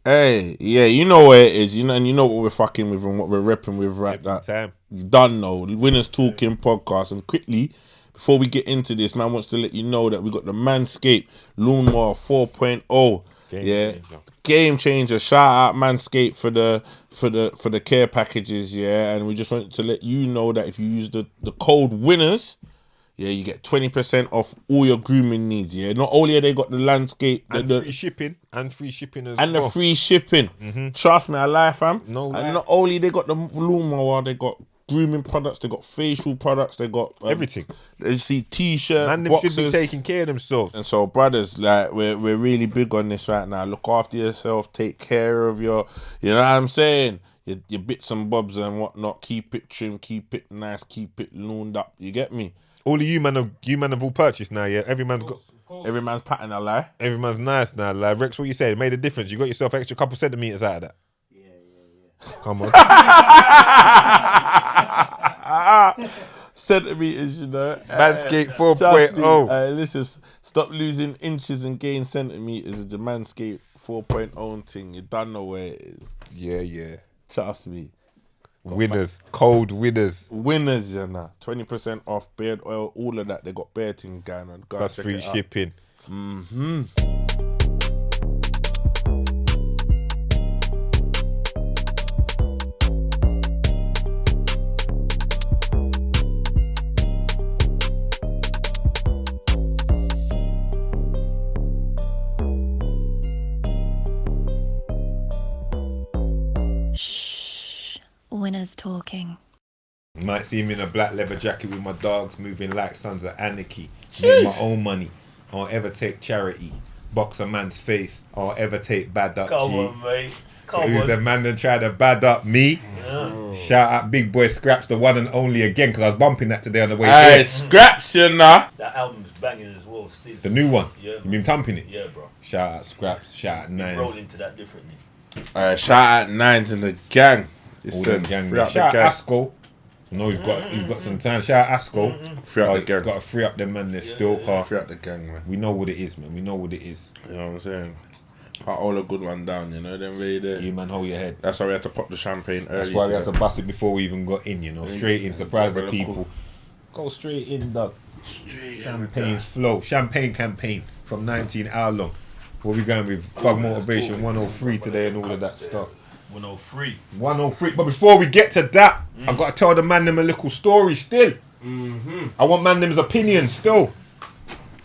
Hey, yeah, you know where it is, and you know what we're fucking with and what we're repping with right Every that. time. You done know. Winners Talking podcast. And quickly, before we get into this, man wants to let you know that we got the Manscaped Lawnmower 4.0. Game Yeah. changer. Game changer. Shout out Manscaped for the care packages, yeah. And we just wanted to let you know that if you use the code winners, yeah, you get 20% off all your grooming needs. Yeah, not only are they got the landscape, And free shipping. And free shipping as and the well. free shipping. Trust me, I lie, fam. No And lie. not only they got the lawnmower, they got grooming products, they got facial products, they got Everything. You see t-shirt, Man, them should be boxers. taking care of themselves. And so, brothers, like we're really big on this right now. Look after yourself, take care of you know what I'm saying. Your bits and bobs and whatnot. Keep it trim, keep it nice, keep it lawned up. You get me? All of you man have all purchased now, yeah? Every man's Patting a lie. every man's nice now. Like Rex, what you say? It made a difference. You got yourself extra couple centimeters out of that. Yeah. Come on. Centimeters, you know. Manscaped Trust me. 4.0. Listen, stop losing inches and gain centimeters with the Manscaped 4.0 thing. You don't know where it is. Yeah. Trust me. Winners. Cold winners. Winners, you know. 20% off beard oil, all of that. They got bear thing going on. Go Plus check free it out. shipping. Shh. Winners talking. You might see me in a black leather jacket with my dogs moving like sons of anarchy. Make my own money. I won't ever take charity. Box a man's face. I won't ever take bad up. Come G. on, mate. So Come who's on. the man that tried to bad up me? Yeah. Shout out Big Boy Scraps, the one and only again, because I was bumping that today on the way Hey, here. scraps, you know. That album's banging as well, still. The new one. Yeah. You been thumping it? Yeah, bro. Shout out Scraps. Shout out Nines. Roll into that differently. Shout out Nines and the gang. All Listen, them gang. free up the Shout out gang. Asco. I know he's got some time. Shout out Asco. Free up the gang. Got to free up them man. They're still car. Free up the gang, man. We know what it is, man. We know what it is. You know what I'm saying? Cut all a good one down, you know, then really there. You man, hold your head. That's why we had to pop the champagne early. That's why we had to today. bust it before we even got in, you know. Straight in, surprise the Yeah, people. Go straight in, dog. Straight Champagne flow. Champagne campaign from 19 hour long. What we going with? Thug Motivation 103 today and all of that stuff. 103. 103. But before we get to that, I've got to tell the man them a little story still. I want man them's opinion still.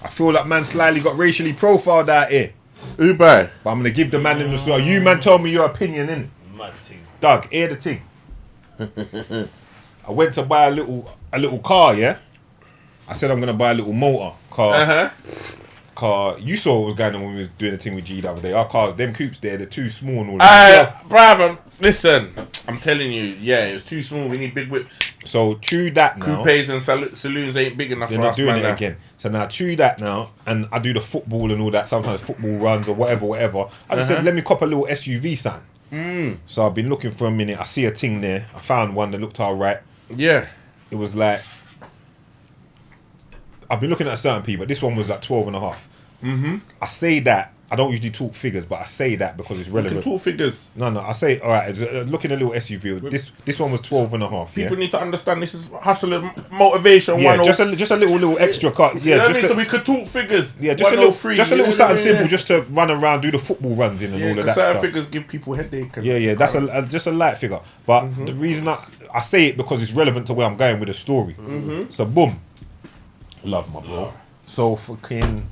I feel like man slightly got racially profiled out here. Who by? But I'm going to give the man them the story. You man told me your opinion, innit? Mad thing. Doug, hear the thing. I went to buy a little car, yeah? I said I'm going to buy a little motor car. Car. You saw what was going on when we was doing the thing with G the other day. Our cars, them coupes there, they're too small and all that. Bruv, listen, I'm telling you, yeah, it was too small. We need big whips. So true that now. Coupes and saloons ain't big enough They're for not us, doing man. it now. again. So now true that now, and I do the football and all that. Sometimes football runs or whatever. I just said, let me cop a little SUV sign. So I've been looking for a minute. I see a thing there. I found one that looked alright. Yeah. It was like, I've been looking at certain people. This one was like 12 and a half. I say that. I don't usually talk figures, but I say that because it's We can relevant. talk figures. No, I say, all right, looking at a little SUV. This one was 12 and a half, yeah? People need to understand this is hustle and motivation. Yeah, 103. just a little extra cut. You know Yeah, what I just mean? So we could talk figures. yeah, just a little 103, something you know what I mean? simple, just to run around, do the football runs in and all of 'cause that certain stuff. figures give people headache. And Yeah, that's just a light figure. But the reason I say it because it's relevant to where I'm going with the story. So boom, love my bro. So fucking,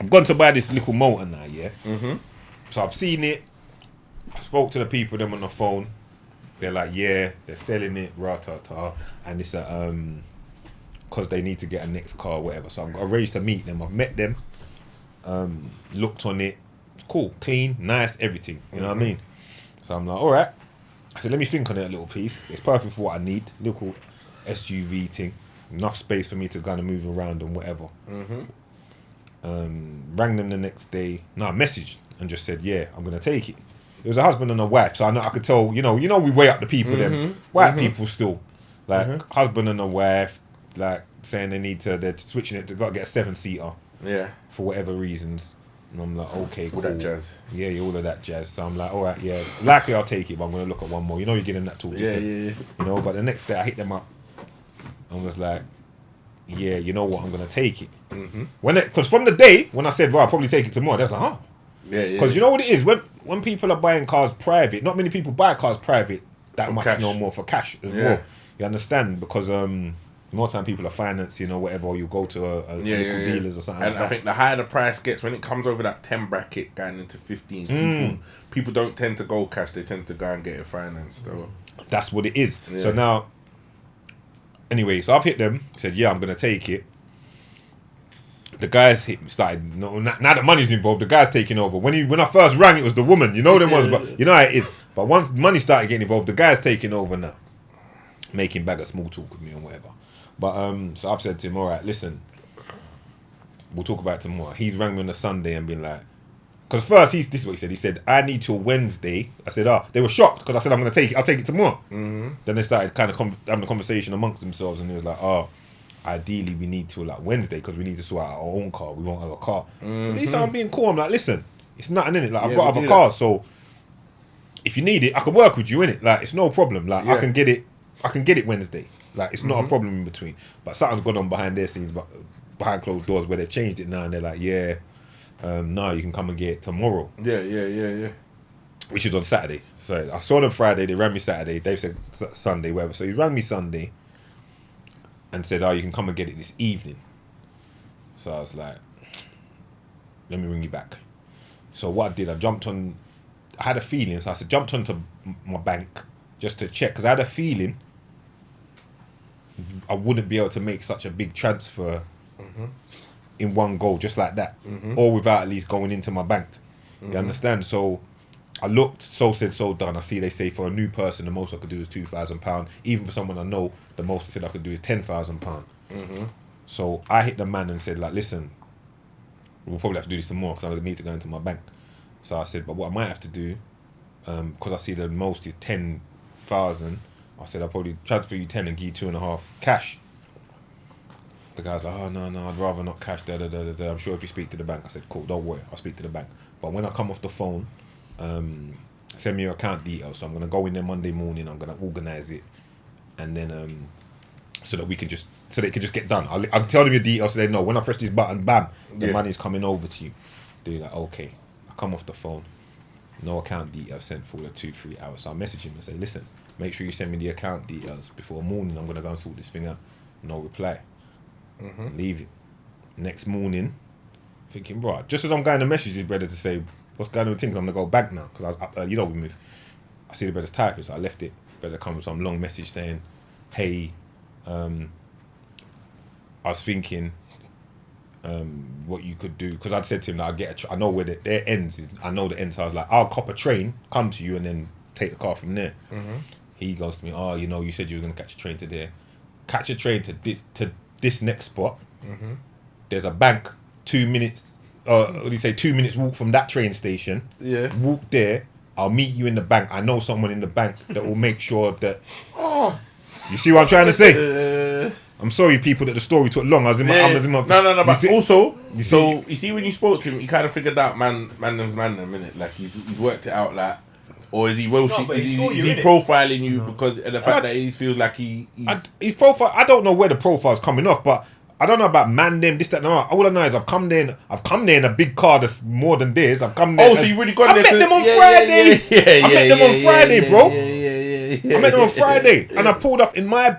I've gone to buy this little motor now, yeah. So I've seen it. I spoke to the people them on the phone. They're like, yeah, they're selling it, and it's a because they need to get a next car, or whatever. So I've arranged to meet them. I've met them. Looked on it. It's cool, clean, nice, everything. You know what I mean? So I'm like, all right. I said, let me think on it a little piece. It's perfect for what I need. Little SUV thing. Enough space for me to kind of move around and whatever. Rang them the next day. No, I messaged and just said, yeah, I'm going to take it. It was a husband and a wife. So I know I could tell, you know, we weigh up the people them. White people still. Like, husband and a wife, like, saying they're switching it, they've got to get a 7-seater. Yeah. For whatever reasons. And I'm like, okay, cool. All that jazz. Yeah, all of that jazz. So I'm like, all right, yeah, likely I'll take it, but I'm gonna look at one more. You know, you're getting that talk. Yeah. You know, but the next day I hit them up and was like, yeah, you know what, I'm gonna take it. Because from the day when I said, well, I'll probably take it tomorrow, they was like, oh. Yeah. Because you know what it is, when people are buying cars private, not many people buy cars private that For much cash. no more for cash as Yeah. well. You understand? Because more time people are financing or whatever, or you go to a local dealers or something And like I that. think the higher the price gets, when it comes over that 10 bracket going into 15s, people don't tend to go cash. They tend to go and get it financed. So. That's what it is. Yeah. So now, anyway, so I've hit them, said, yeah, I'm going to take it. The guys started, now the money's involved, the guy's taking over. When I first rang, it was the woman, you know them ones, but you know how it is. But once money started getting involved, the guy's taking over now. Making bag of small talk with me and whatever. But so I've said to him, all right, listen, we'll talk about it tomorrow. He's rang me on a Sunday and been like, because first this is what he said. He said, I need till Wednesday. I said, they were shocked because I said, I'm going to take it. I'll take it tomorrow. Then they started kind of having a conversation amongst themselves, and they was like, ideally we need till like Wednesday because we need to sort out our own car. We won't have a car. At least I'm being cool. I'm like, listen, it's nothing in it. Like I've got other cars, so if you need it, I can work with you in it. Like it's no problem. Like I can get it Wednesday. Like it's not a problem in between. But something's gone on behind their scenes, but behind closed doors where they've changed it now, and they're like, no, you can come and get it tomorrow. Yeah. Which is on Saturday. So I saw them Friday. They rang me Saturday. Dave said Sunday, whatever. So he rang me Sunday and said, you can come and get it this evening. So I was like, let me ring you back. So what I did, I had a feeling, so I jumped onto my bank just to check, because I had a feeling I wouldn't be able to make such a big transfer in one go, just like that, or without at least going into my bank. You understand? So I looked, so said, so done. I see they say for a new person, the most I could do is £2,000. Even for someone I know, the most they said I could do is £10,000. So I hit the man and said, like, listen, we'll probably have to do this tomorrow because I need to go into my bank. So I said, but what I might have to do, because I see the most is 10,000, I said I'll probably transfer you 10 and give you 2.5 cash. The guy's like, oh no, I'd rather not cash. I'm sure if you speak to the bank. I said, cool, don't worry, I'll speak to the bank. But when I come off the phone, send me your account details. So I'm gonna go in there Monday morning. I'm gonna organize it, and then so that it can just get done. I'll tell them your details so they know. When I press this button, bam, the money's coming over to you. They're like, okay. I come off the phone, no account details sent for 2-3 hours. So I message him and say, listen, make sure you send me the account details before morning. I'm gonna go and sort this thing out. No reply. Leave it. Next morning, thinking, right, just as I'm going to message this brother to say, what's going on with things, I'm gonna go back now because I see the brother's typing, so I left it. Brother comes with some long message saying, hey, I was thinking what you could do, because I'd said to him that I know where their ends is. I know the ends. So I was like, I'll cop a train, come to you, and then take the car from there. He goes to me, you said you were gonna catch a train to there. Catch a train to this next spot. There's a bank 2 minutes. What do you say? 2 minutes walk from that train station. Yeah. Walk there. I'll meet you in the bank. I know someone in the bank that will make sure that. You see what I'm trying to say? I'm sorry, people, that the story took long. I was in my. No. But also, you see when you spoke to him, you kind of figured out man them, innit? Like he's worked it out, like, or is he profiling you because of the fact that he feels like his profile. I don't know where the profile's coming off, but I don't know about man them, this, that, and that. All I know is I've come there in a big car that's more than theirs. I've come there. Oh, so you really got there? I met them on Friday. I met them on Friday, bro. I met them on Friday, and I pulled up in my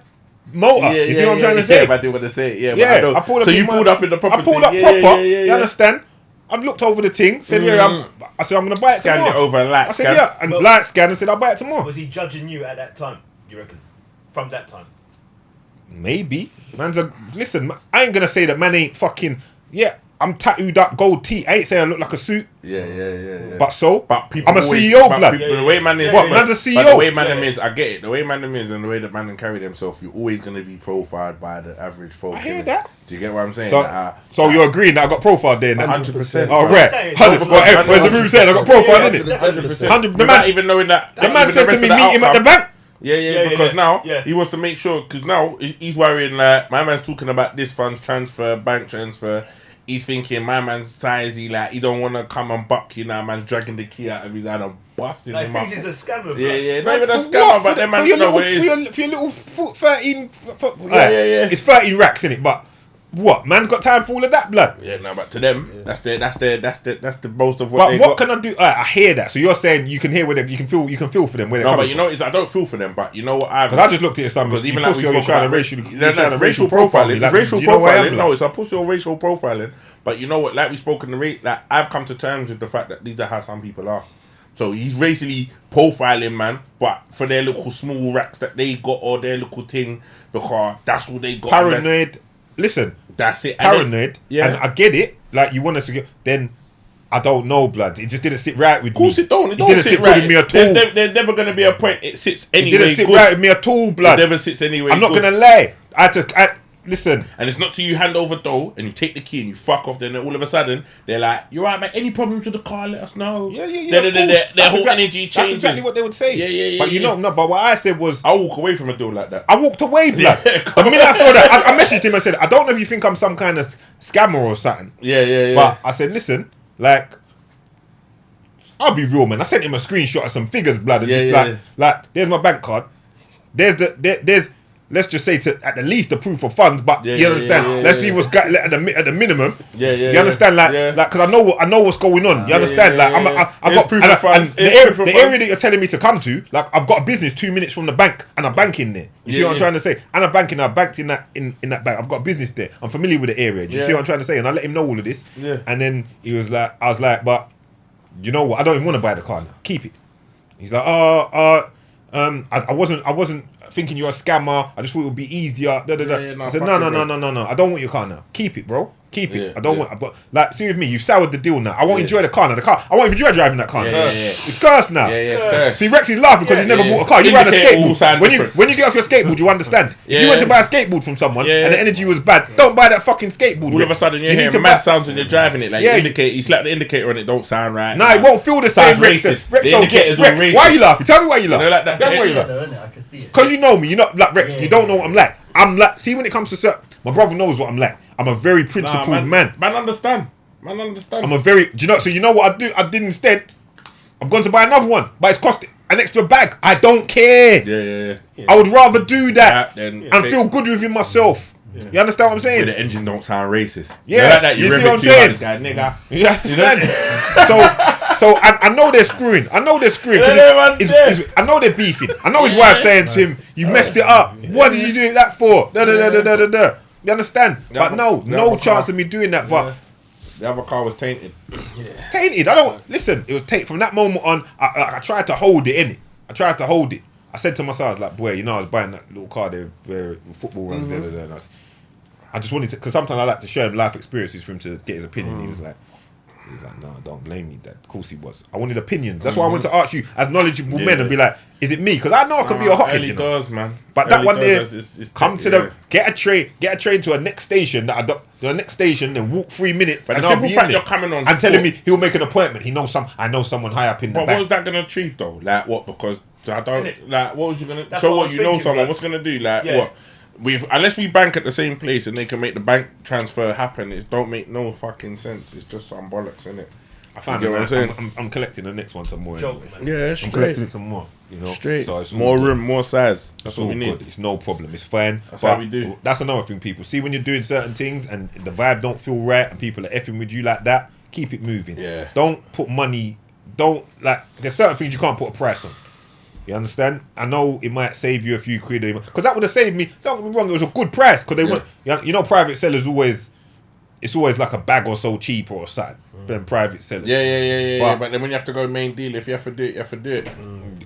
motor. You see what I'm trying to say? I didn't want to say it. Yeah, I pulled up. So you pulled up in the property. I pulled up proper. You understand? I've looked over the thing. Said, I said I'm gonna buy it tomorrow. Scanned it over a light I said, and light scan. I said I'll buy it tomorrow. Was he judging you at that time? You reckon? From that time? Maybe. Listen, I ain't gonna say that man ain't fucking. Yeah, I'm tattooed up gold teeth. I ain't saying I look like a suit. Yeah. But people I'm a always, CEO, blood. The way man is, man's a CEO. But the way man is, I get it. The way man is and the way that man can carry themselves, you're always gonna be profiled by the average folk. I hear that. Do you get what I'm saying? So you're agreeing that I got profiled there? 100%. Oh, right. Where's the room saying I got profiled in it? 100%. The man even knowing that. The man said to me, meet him at the bank. Yeah, because now he wants to make sure, because now he's worrying like, my man's talking about this funds transfer, bank transfer. he's thinking my man's size. He don't want to come and buck you now. Man's dragging the key out of his hand and busting Like, him up. he's a scammer. Yeah, bro. not even a For scammer, what? but For them for man your know little, what it is. for your little 13. Yeah. It's 13 racks in it, but what? Man's got time for all of that, blood. Yeah, no, but to them, that's the most of what But they what got. can I do? I hear that. So you're saying you can hear where you can feel for them where they're No, coming but you from. know, I don't feel for them. But you know what I've. Because I just looked at it some Because even you like pussy, we you're spoke trying to about racial, no, you're trying to racial profile me. It's Like, racial do you know where I am, profiling. like? No, it's a pussy or racial profiling. But you know what? Like we spoke in the rate, like I've come to terms with the fact that these are how some people are. So he's racially profiling, man. But for their little small racks that they got or their little thing, because that's what they got. Paranoid. Listen, That's it. paranoid. Yeah. And I get it. Like you want us to get. Then I don't know, blood. It just didn't sit right with me. Of course it don't. It don't didn't sit sit right good with me at all. There's never going to be a point it sits It anyway. didn't sit good. right with me at all, blood. It never sits anyway. I'm not good. gonna lie. I had to. Listen. And it's not till you hand over dough and you take the key and you fuck off. Then all of a sudden they're like, "You're right, mate. Any problems with the car? Let us know." Yeah. Their of course. whole That's energy That's changes. exactly what they would say. Yeah, But you know, no. But what I said was, I walk away from a deal like that. I walked away, blood. Yeah, The minute I saw that, I messaged him and said, I don't know if you think I'm some kind of scammer or something. Yeah. But I said, listen, like, I'll be real, man. I sent him a screenshot of some figures, blood, and just like, there's my bank card. There's let's just say to at the least the proof of funds, but you understand. Let's see what's got at the minimum. You understand, like, because I know what's going on. You understand, like, I got proof of funds. and the area that you're telling me to come to, like, I've got a business 2 minutes from the bank, and I'm banking there. You see what I'm trying to say? And I'm banking. I banked in that bank. I've got a business there. I'm familiar with the area. Do you see what I'm trying to say? And I let him know all of this. Yeah. And then he was like, I was like, but you know what? I don't even want to buy the car now. Keep it. He's like, I wasn't thinking you're a scammer. I just thought it would be easier. No, I said, fuck no. it, bro. I don't want your car now. Keep it, bro. Keep it. Yeah, I don't yeah. want. But like, see with me, you soured the deal now. I won't Yeah. enjoy the car now. I won't enjoy driving that car. now. Yeah. It's cursed now. Yeah, it's cursed. See, Rex is laughing because he's never Yeah. bought a car. You ride a Indicate all skateboard. sound When different. you get off your skateboard, you understand. If you went to buy a skateboard from someone and the energy was bad, don't buy that fucking skateboard. All of a sudden you're You need to hearing buy- mad sounds when you're driving it. Like Yeah. you slap the indicator on it, don't sound right. Nah, it won't feel the same. Sounds Rex, racist. Rex The don't get indicator's all Rex. Why are you racist. laughing? Tell me why you laughing. know, like that. That's why you Yeah. laughing. I can see it. Because you know me, you're not like Rex. Yeah. You don't know what I'm like. I'm like. See, when it comes to certain, my brother knows what I'm like. I'm a very principled man. Man understand. Man understand. I'm a very. Do you know? So you know what I do? I did instead. I've gone to buy another one, but it's cost an extra bag. I don't care. Yeah. I would rather do that Then and feel good within myself. You understand what I'm saying? Where the engine don't sound racist. Yeah, You like that. you rev see it what I'm too hard, saying? This guy, nigga. You understand? So I know they're screwing. 'cause Yeah, I know they're beefing. I know his wife saying to him, "You messed it up. What did you do that for?" You understand? But no chance of me doing that. But The other car was tainted. it's tainted. I don't listen. It was tainted from that moment on. I tried to hold it in it. I tried to hold it. I said to myself, I was like, boy, you know, I was buying that little car there where football runs. And I just wanted to, because sometimes I like to share him life experiences for him to get his opinion. He was like, no, don't blame me, Dad. Of course he was. I wanted opinions. That's why I wanted to ask you, as knowledgeable men, and be like, is it me? Because I know I could be a hothead, Early you know. doors, man. But that Early one there, doors, it's come to the get a train to a next station then walk 3 minutes, But and the I'll simple be in fact there. you're coming on and telling foot- me he'll make an appointment. I know someone high up in the But what back. was that gonna achieve though? Like what? Because I don't like. What was you gonna? That's So what I what? was You know thinking, someone? bro. What's gonna do? Like Yeah. what? Unless we bank at the same place and they can make the bank transfer happen, it don't make no fucking sense. It's just some bollocks, innit? I found You it, get what I'm man. saying? I'm collecting the next one some more. Joking, man. Yeah, I'm collecting it some more. You know, Straight. So it's all More good. room, more size. That's It's what all we need. good. It's no problem. It's fine. That's But how we do. That's another thing, people. See, when you're doing certain things and the vibe don't feel right and people are effing with you like that, keep it moving. Yeah. Don't put money. Don't like. There's certain things you can't put a price on. You understand? I know it might save you a few quid, because that would have saved me. Don't get me wrong, it was a good price because they want. You know, private sellers always. It's always like a bag or so cheaper or something than private sellers. Yeah. But then when you have to go main deal, if you have to do it, you have to do it.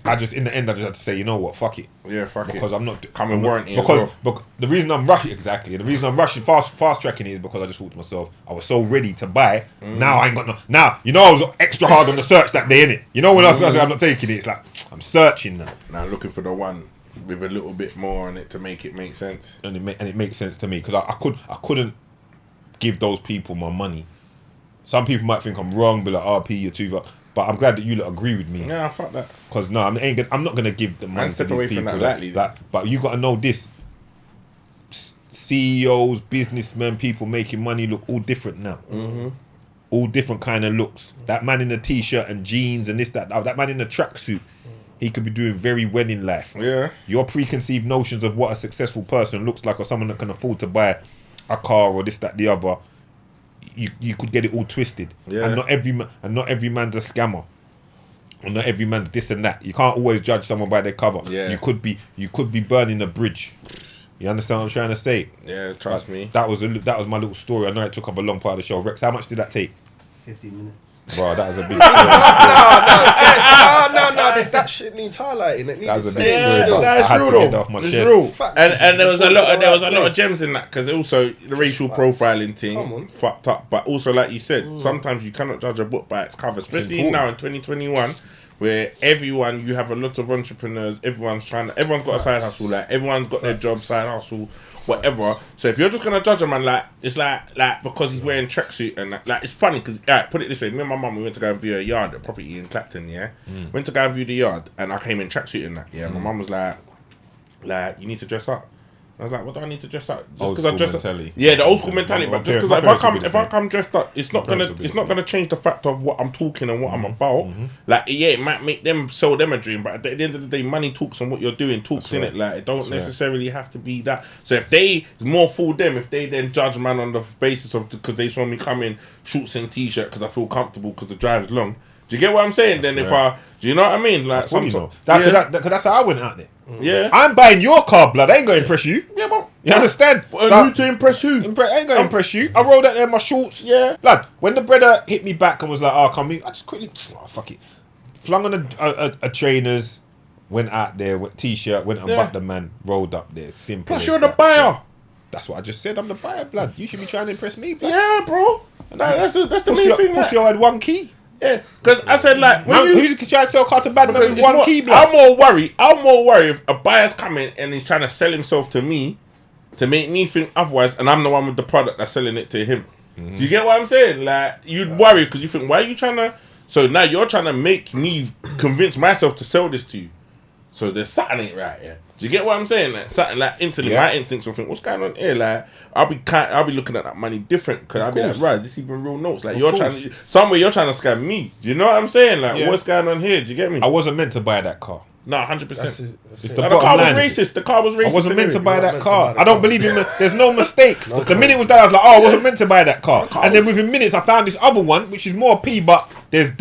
I just in the end I just had to say, you know what, fuck it. Yeah, fuck it. Because I'm not Come with warranty as because well. but the reason I'm rushing fast tracking it is because I just thought to myself, I was so ready to buy. Now I ain't got no. Now you know I was extra hard on the search that day, innit? You know when I was I'm not taking it. It's like I'm searching now, Now looking for the one with a little bit more on it to make it make sense. and it makes sense to me because I couldn't give those people my money. Some people might think I'm wrong, be like, RP, you're too. But I'm glad that you lot agree with me. Yeah, fuck that. Because no, I'm not gonna give the money to step these away from people. that lightly, But you got to know this. CEOs, businessmen, people making money look all different now. All different kind of looks. That man in the t-shirt and jeans and this, that man in the tracksuit, he could be doing very well in life. Yeah. Your preconceived notions of what a successful person looks like, or someone that can afford to buy a car or this, that, the other, you could get it all twisted. Yeah. And not every man's a scammer. And not every man's this and that. You can't always judge someone by their cover. Yeah. You could be burning a bridge. You understand what I'm trying to say? Yeah, trust me. That was my little story. I know it took up a long part of the show. Rex, how much did that take? 15 minutes. Bro, that was a big story. No, that shit needs highlighting. It That was needs a big saying story. still. but That's I had true to though. get that off my It's chest. real. Facts. And there was a Put lot it of there was a right lot of place. gems in that, because also the racial profiling thing fucked up. But also, like you said, sometimes you cannot judge a book by its cover, especially important. now in 2021, where you have a lot of entrepreneurs. Everyone's got a side hustle. Like everyone's got their job, side hustle, whatever. So if you're just gonna judge a man like it's like because he's wearing tracksuit and like it's funny because put it this way, me and my mum, we went to go and view a yard, a property in Clapton, went to go and view the yard, and I came in tracksuit and that, my mum was like you need to dress up. I was like, what do I need to dress up? Just Old because I school dress up, mentality. yeah, the old school mentality. But just My because parents if I come dressed up, it's not gonna change the fact of what I'm talking and what I'm about. Like, yeah, it might make them sell them a dream, but at the end of the day, money talks, and what you're doing talks, in it. Like, it don't necessarily have to be that. So if it's more fool them if they then judge man on the basis of because they saw me come in shorts and t-shirt because I feel comfortable because the drive's long. Do you get what I'm saying? Then do you know what I mean? Like, That's how I went out there. Yeah. I'm buying your car, blood. I ain't gonna impress you. Yeah, but You understand? who to impress who? I ain't gonna impress you. I rolled out there in my shorts. Yeah. Lad, when the brother hit me back and was like, oh, come in, I just quickly, fuck it. Flung on a trainers, went out there with t-shirt, went and bought the man, rolled up there. Simple. Plus as you're the that. buyer. That's what I just said. I'm the buyer, blood. You should be trying to impress me, blood. Yeah, bro. That's the main thing. Pussy had one key. Yeah, because I said like Who's trying to sell cars to bad man with one key, blood? I'm more worried if a buyer's coming and he's trying to sell himself to me to make me think otherwise, and I'm the one with the product that's selling it to him. Do you get what I'm saying? Like, you'd worry because you think, why are you trying to? So now you're trying to make me convince myself to sell this to you. So there's something ain't right here. Do you get what I'm saying? Like, something like instantly, my instincts will think, what's going on here? Like, I'll be looking at that money different because I'll be like, right, is this even real notes? Like, you're trying to scam me. Do you know what I'm saying? Like, what's going on here? Do you get me? I wasn't meant to buy that car. No, 100%. It's The car was racist. The car was racist. I wasn't meant to buy that meant to car. buy that I don't car. believe in. There's no mistakes. The minute it was that, I was like, oh, I wasn't meant to buy that car. And then within minutes, I found this other one, which is more P, but there's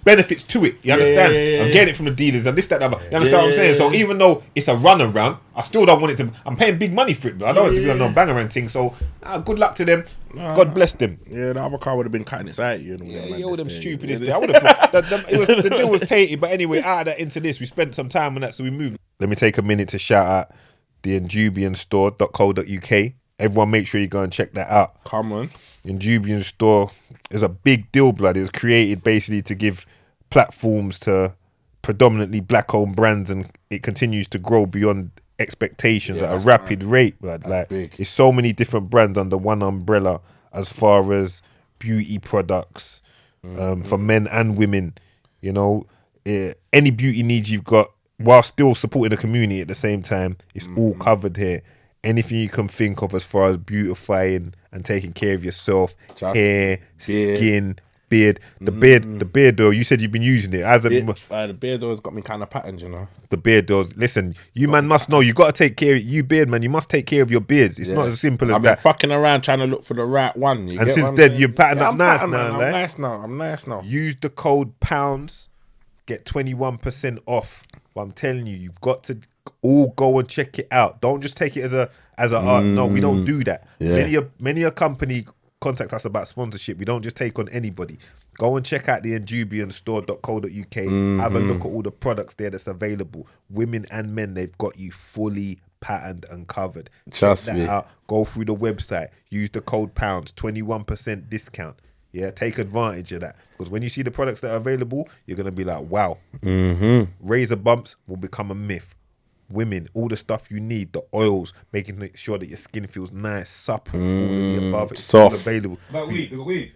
benefits to it. You understand? yeah. I'm getting it from the dealers and this, that, and other. You understand what I'm saying? So even though it's a run around, I still don't want it to. I'm paying big money for it, but I don't want it to be on no bang around thing. So good luck to them. God bless them. Yeah, the other car would have been cutting its eye at you. And all that, man, all them this day. stupid I would have thought the deal was tainted, but anyway, out of that into this, we spent some time on that, so we moved. Let me take a minute to shout out the injubianstore.co.uk. Everyone make sure you go and check that out. Come on. Injubian Store is a big deal, blood. It was created basically to give platforms to predominantly black-owned brands, and it continues to grow beyond expectations at a rapid rate, blood. Like, big. it's so many different brands under one umbrella as far as beauty products for men and women. You know, any beauty needs you've got while still supporting the community at the same time, it's all covered here. Anything you can think of as far as beautifying and taking care of yourself, hair, skin, beard. The beard though, you said you've been using it. The beard though has got me kind of patterned, you know. The beard does. Listen, you man must know. You got to take care of you beard man. You must take care of your beards. It's not as simple as I've that. been fucking around trying to look for the right one. And since then, you're patterned up nice now. I'm nice now. Use the code pounds, get 21% off. But I'm telling you, you've got to all go and check it out. Don't just take it as a art. No, we don't do that. Many a company contact us about sponsorship. We don't just take on anybody. Go and check out the injubianstore.co.uk. Have a look at all the products there that's available. Women and men, they've got you fully patterned and covered. Trust check me. that out. Go through the website. Use the code pounds, 21% discount. Yeah, take advantage of that, because when you see the products that are available, you're gonna be like, wow. Razor bumps will become a myth. Women, all the stuff you need, the oils, making sure that your skin feels nice, supple, all of the above, it's all available. About weed, they got weed.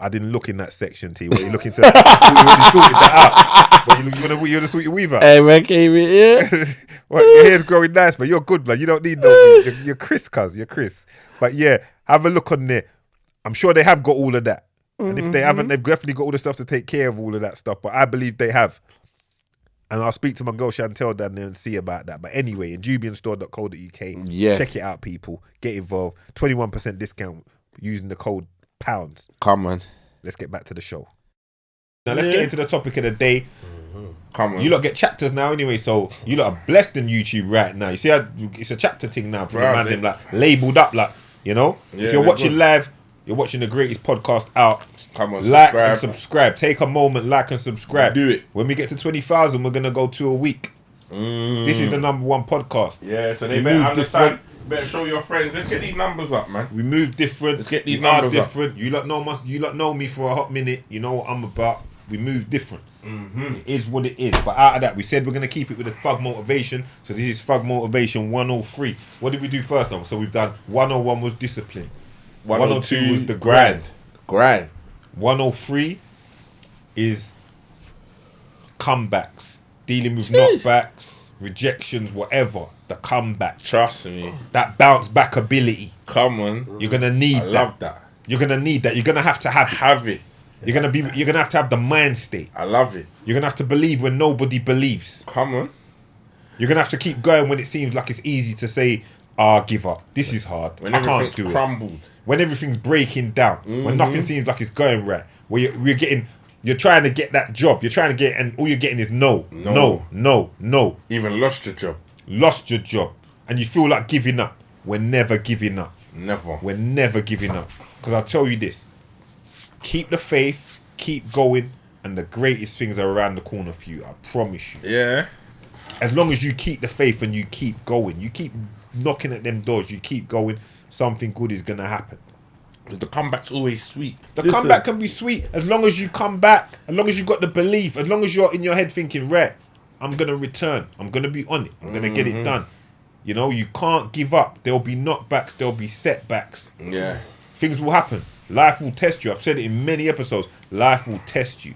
I didn't look in that section, T. What are you looking to? You already sorted that out. But you want to sort your weave out? Hey man, came in here. Well, your hair's growing nice, but you're good, man. You don't need no weed. You're Chris, cuz. You're Chris. But yeah, have a look on there. I'm sure they have got all of that. And if they haven't, they've definitely got all the stuff to take care of all of that stuff. But I believe they have. And I'll speak to my girl Chantel down there and see about that. But anyway, injubianstore.co.uk. Yeah. Check it out, people. Get involved. 21% discount using the code pounds. Come on. Let's get back to the show. Now let's get into the topic of the day. Come on. You lot get chapters now anyway, so you lot are blessed in YouTube right now. You see how it's a chapter thing now for the man them like labelled up like, you know? Yeah, if you're they're watching good. live, you're watching the greatest podcast out. Come on, Like subscribe. and subscribe. Take a moment, like and subscribe. Do it. When we get to 20,000, we're gonna go to a week. This is the #1 podcast. Yeah, so they We better move understand. Better show your friends. Let's get these numbers up, man. We move different. Let's get these we are numbers up. different. You lot know me for a hot minute. You know what I'm about. We move different. It is what it is. But out of that, we said we're gonna keep it with the Thug Motivation. So this is Thug Motivation 103. What did we do first time? So we've done 101 was discipline. 102 was the grind. Grind. 103 is comebacks, dealing with knockbacks, rejections, whatever. The comeback, Trust me. that bounce back ability. Come on. You're gonna need I that. love that. You're gonna need that. You're gonna have to have it. Have it. You're gonna have to have the mind state. I love it. You're gonna have to believe when nobody believes. Come on. You're gonna have to keep going when it seems like it's easy to say, give up. This is hard. When I can't everything's do it. crumbled. When everything's breaking down. When nothing seems like it's going right. Where you're trying to get that job. You're trying to get, and all you're getting is no. Even lost your job. Lost your job. And you feel like giving up. We're never giving up. Never. We're never giving up. Because I'll tell you this. Keep the faith. Keep going. And the greatest things are around the corner for you. I promise you. Yeah. As long as you keep the faith and you keep going. You keep knocking at them doors. You keep going. Something good is going to happen. Because the comeback's always sweet. The comeback can be sweet. As long as you come back. As long as you got the belief. As long as you're in your head thinking, right, I'm going to return. I'm going to be on it. I'm going to get it done. You know, you can't give up. There'll be knockbacks. There'll be setbacks. Yeah. Things will happen. Life will test you. I've said it in many episodes. Life will test you.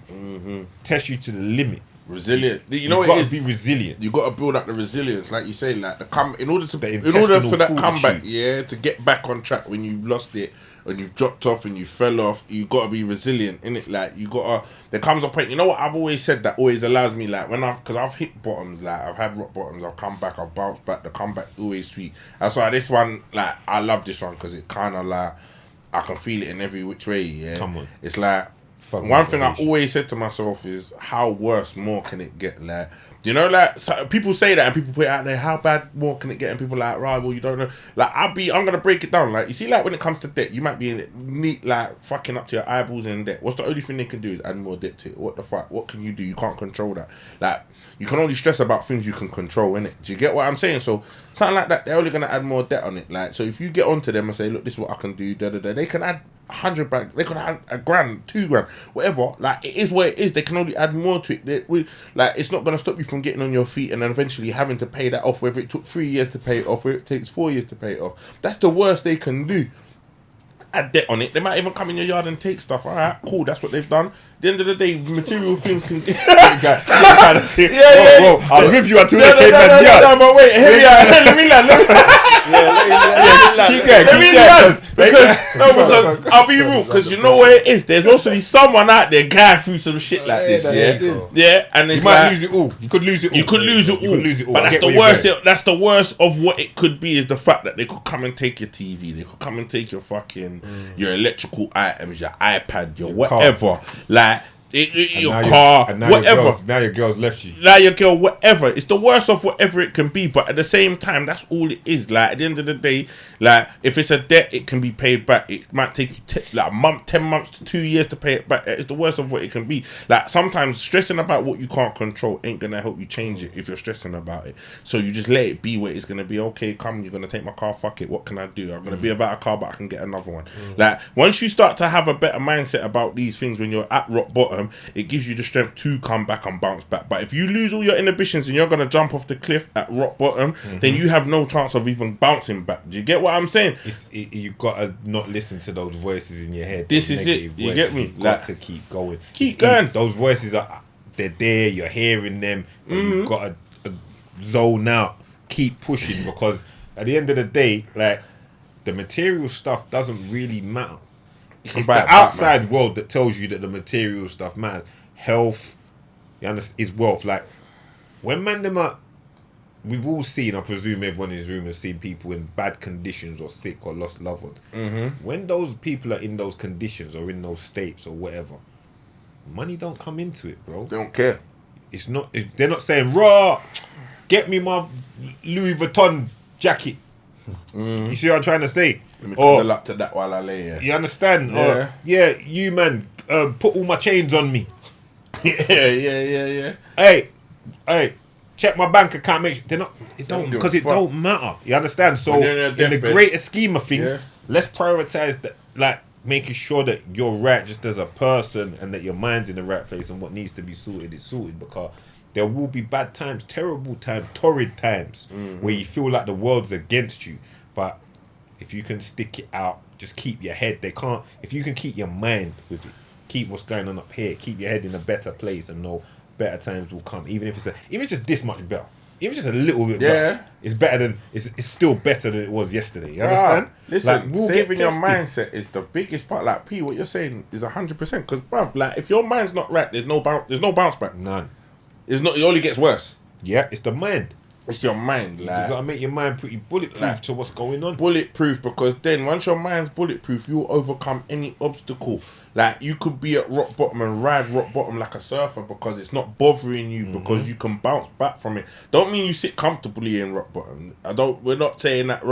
Test you to the limit. Resilient. You know You've what got it to be is? resilient. You got to build up the resilience, like you say, like in order for that intestinal comeback, fortitude. yeah, to get back on track when you've lost it and you've dropped off and you fell off, you got to be resilient in it. Like you got to. There comes a point. You know what I've always said that always allows me, like because I've hit bottoms, like I've had rock bottoms, I've come back, I've bounced back. The comeback always sweet. That's why this one, like I love this one because it kind of like I can feel it in every which way. Yeah, Come on. It's like. Fuck One thing I motivation. always said to myself is, how worse more can it get? Like, you know, like so people say that and people put it out there, how bad more can it get? And people are like, right, well, you don't know. Like, I'm gonna break it down. Like, you see, like when it comes to debt, you might be in it, neat, like fucking up to your eyeballs in debt. What's the only thing they can do is add more debt to it? What the fuck? What can you do? You can't control that. Like, you can only stress about things you can control, innit? Do you get what I'm saying? So something like that, they're only gonna add more debt on it. Like, so if you get onto them and say, look, this is what I can do, they can add 100 back, they could add $1,000, $2,000, whatever. Like, it is what it is. They can only add more to it. It's not going to stop you from getting on your feet and then eventually having to pay that off, whether it took 3 years to pay it off, whether it takes 4 years to pay it off. That's the worst they can do. Add debt on it. They might even come in your yard and take stuff. All right, cool. That's what they've done. At the end of the day, material things can. Whoa. I was with you until they came back. No, but wait, hear me out. Let me land. Keep going. Because I'll be real, because you know what it is. There's mostly someone out there going through some shit like this, yeah. And it's You might like, lose it all. You could lose it all. you could lose it all. But I that's get the where you're worst. going. That's the worst of what it could be, is the fact that they could come and take your TV, they could come and take your fucking your electrical items, your iPad, your whatever, like your car, whatever. Now your girl's left you. Now your girl, whatever. It's the worst of whatever it can be, but at the same time, that's all it is. Like, at the end of the day, like, if it's a debt, it can be paid back. It might take you like a month, 10 months to 2 years to pay it back. It's the worst of what it can be. Like, sometimes stressing about what you can't control ain't gonna help you change it if you're stressing about it. So you just let it be where it's gonna be. Okay, come, you're gonna take my car, fuck it, what can I do? I'm gonna be about a car, but I can get another one. Like, once you start to have a better mindset about these things when you're at rock bottom, it gives you the strength to come back and bounce back. But if you lose all your inhibitions and you're going to jump off the cliff at rock bottom, then you have no chance of even bouncing back. Do you get what I'm saying? You got to not listen to those voices in your head. This those is negative it. You voices. get me? You've Like, got to keep going. keep going. Those voices they're there. You're hearing them. But you've got to zone out, keep pushing, because at the end of the day, like, the material stuff doesn't really matter. It's buy the it back, outside world that tells you that the material stuff matters. Health, you understand, is wealth. Like, when man them are, we've all seen, I presume everyone in this room has seen people in bad conditions or sick or lost loved ones. When those people are in those conditions or in those states or whatever, money don't come into it, bro. They don't care. It's not. They're not saying, "Raw, get me my Louis Vuitton jacket." You see what I'm trying to say? Let me Or cuddle up to that while I lay here. you understand? Yeah. Or yeah, you man, put all my chains on me. yeah. Hey, check my bank account. Make sure they're not. It don't, Don't give because a it fuck. don't matter. You understand? So When you're in in your the deathbed, greater scheme of things, yeah. let's prioritize that. Like, making sure that you're right just as a person and that your mind's in the right place, and what needs to be sorted is sorted, because there will be bad times, terrible times, torrid times where you feel like the world's against you. But if you can stick it out, just keep your head. If you can keep your mind with it, keep what's going on up here, keep your head in a better place, and know better times will come. Even if it's just this much better. Even just a little bit better. It's better than it's still better than it was yesterday. You understand? Listen, we'll saving get your tested. mindset is the biggest part. Like P, what you're saying is 100%. Because, bruv, like, if your mind's not right, there's no bounce back. None. It's not. It only gets worse. Yeah, it's the mind. It's your mind, You like gotta make your mind pretty bulletproof Like, to what's going on. bulletproof. Because then, once your mind's bulletproof, you'll overcome any obstacle. Like, you could be at rock bottom and ride rock bottom like a surfer, because it's not bothering you, because you can bounce back from it. Don't mean you sit comfortably in rock bottom. We're not saying that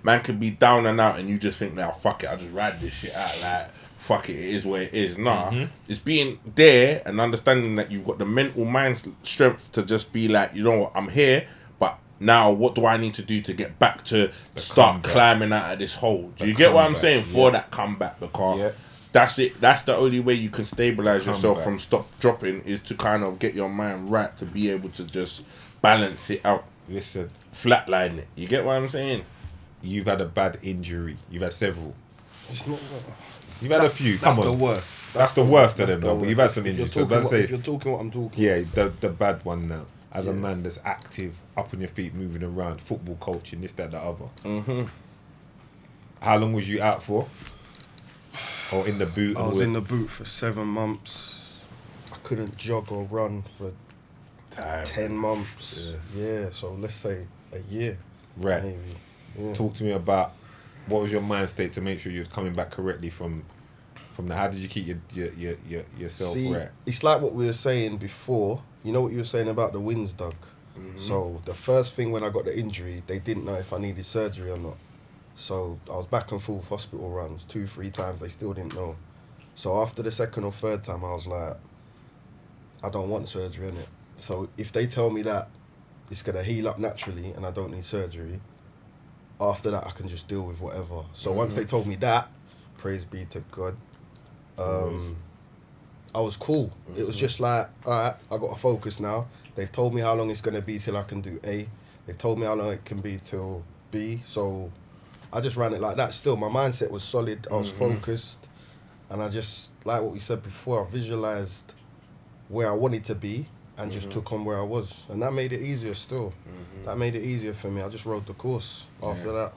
man can be down and out and you just think, now fuck it, I'll just ride this shit out, like fuck it is what it is. Nah, it's being there and understanding that you've got the mental mind strength to just be like, you know what, I'm here, but now what do I need to do to get back to start comeback. climbing out of this hole? Do you get what I'm comeback, saying? For that comeback, because Yeah. that's it. That's the only way you can stabilize yourself Comeback. from stop dropping, is to kind of get your mind right, to be able to just balance it out, Listen, flatline it. You get what I'm saying? you've had a bad injury. You've had several. It's not. You've had a few. That's Come the on. worst. That's the worst of That's them, the though. But you've worst. had some If you're injuries. So talking let's what- say, if you're talking what I'm talking. yeah, the bad one now. As a man that's active, up on your feet, moving around, football coaching, this, that, the other. How long was you out for? Or in the boot? I was in the boot for 7 months. I couldn't jog or run for 10 months. Yeah, so let's say a year. Right. Maybe. Yeah. Talk to me about what was your mind state to make sure you're coming back correctly from the. How did you keep yourself See, right? it's like what we were saying before. You know what you were saying about the wins, Doug? So the first thing when I got the injury, they didn't know if I needed surgery or not. So I was back and forth hospital runs 2-3 times. They still didn't know. So after the second or third time, I was like, I don't want surgery, innit? So if they tell me that it's going to heal up naturally and I don't need surgery, after that I can just deal with whatever. So once they told me that, praise be to God, I was cool. It was just like, all right, I got to focus now. They've told me how long it's going to be till I can do A. They've told me how long it can be till B. So I just ran it like that. Still, my mindset was solid. I was focused. And I just, like what we said before, I visualized where I wanted to be and just took on where I was. And that made it easier still. That made it easier for me. I just rode the course after that.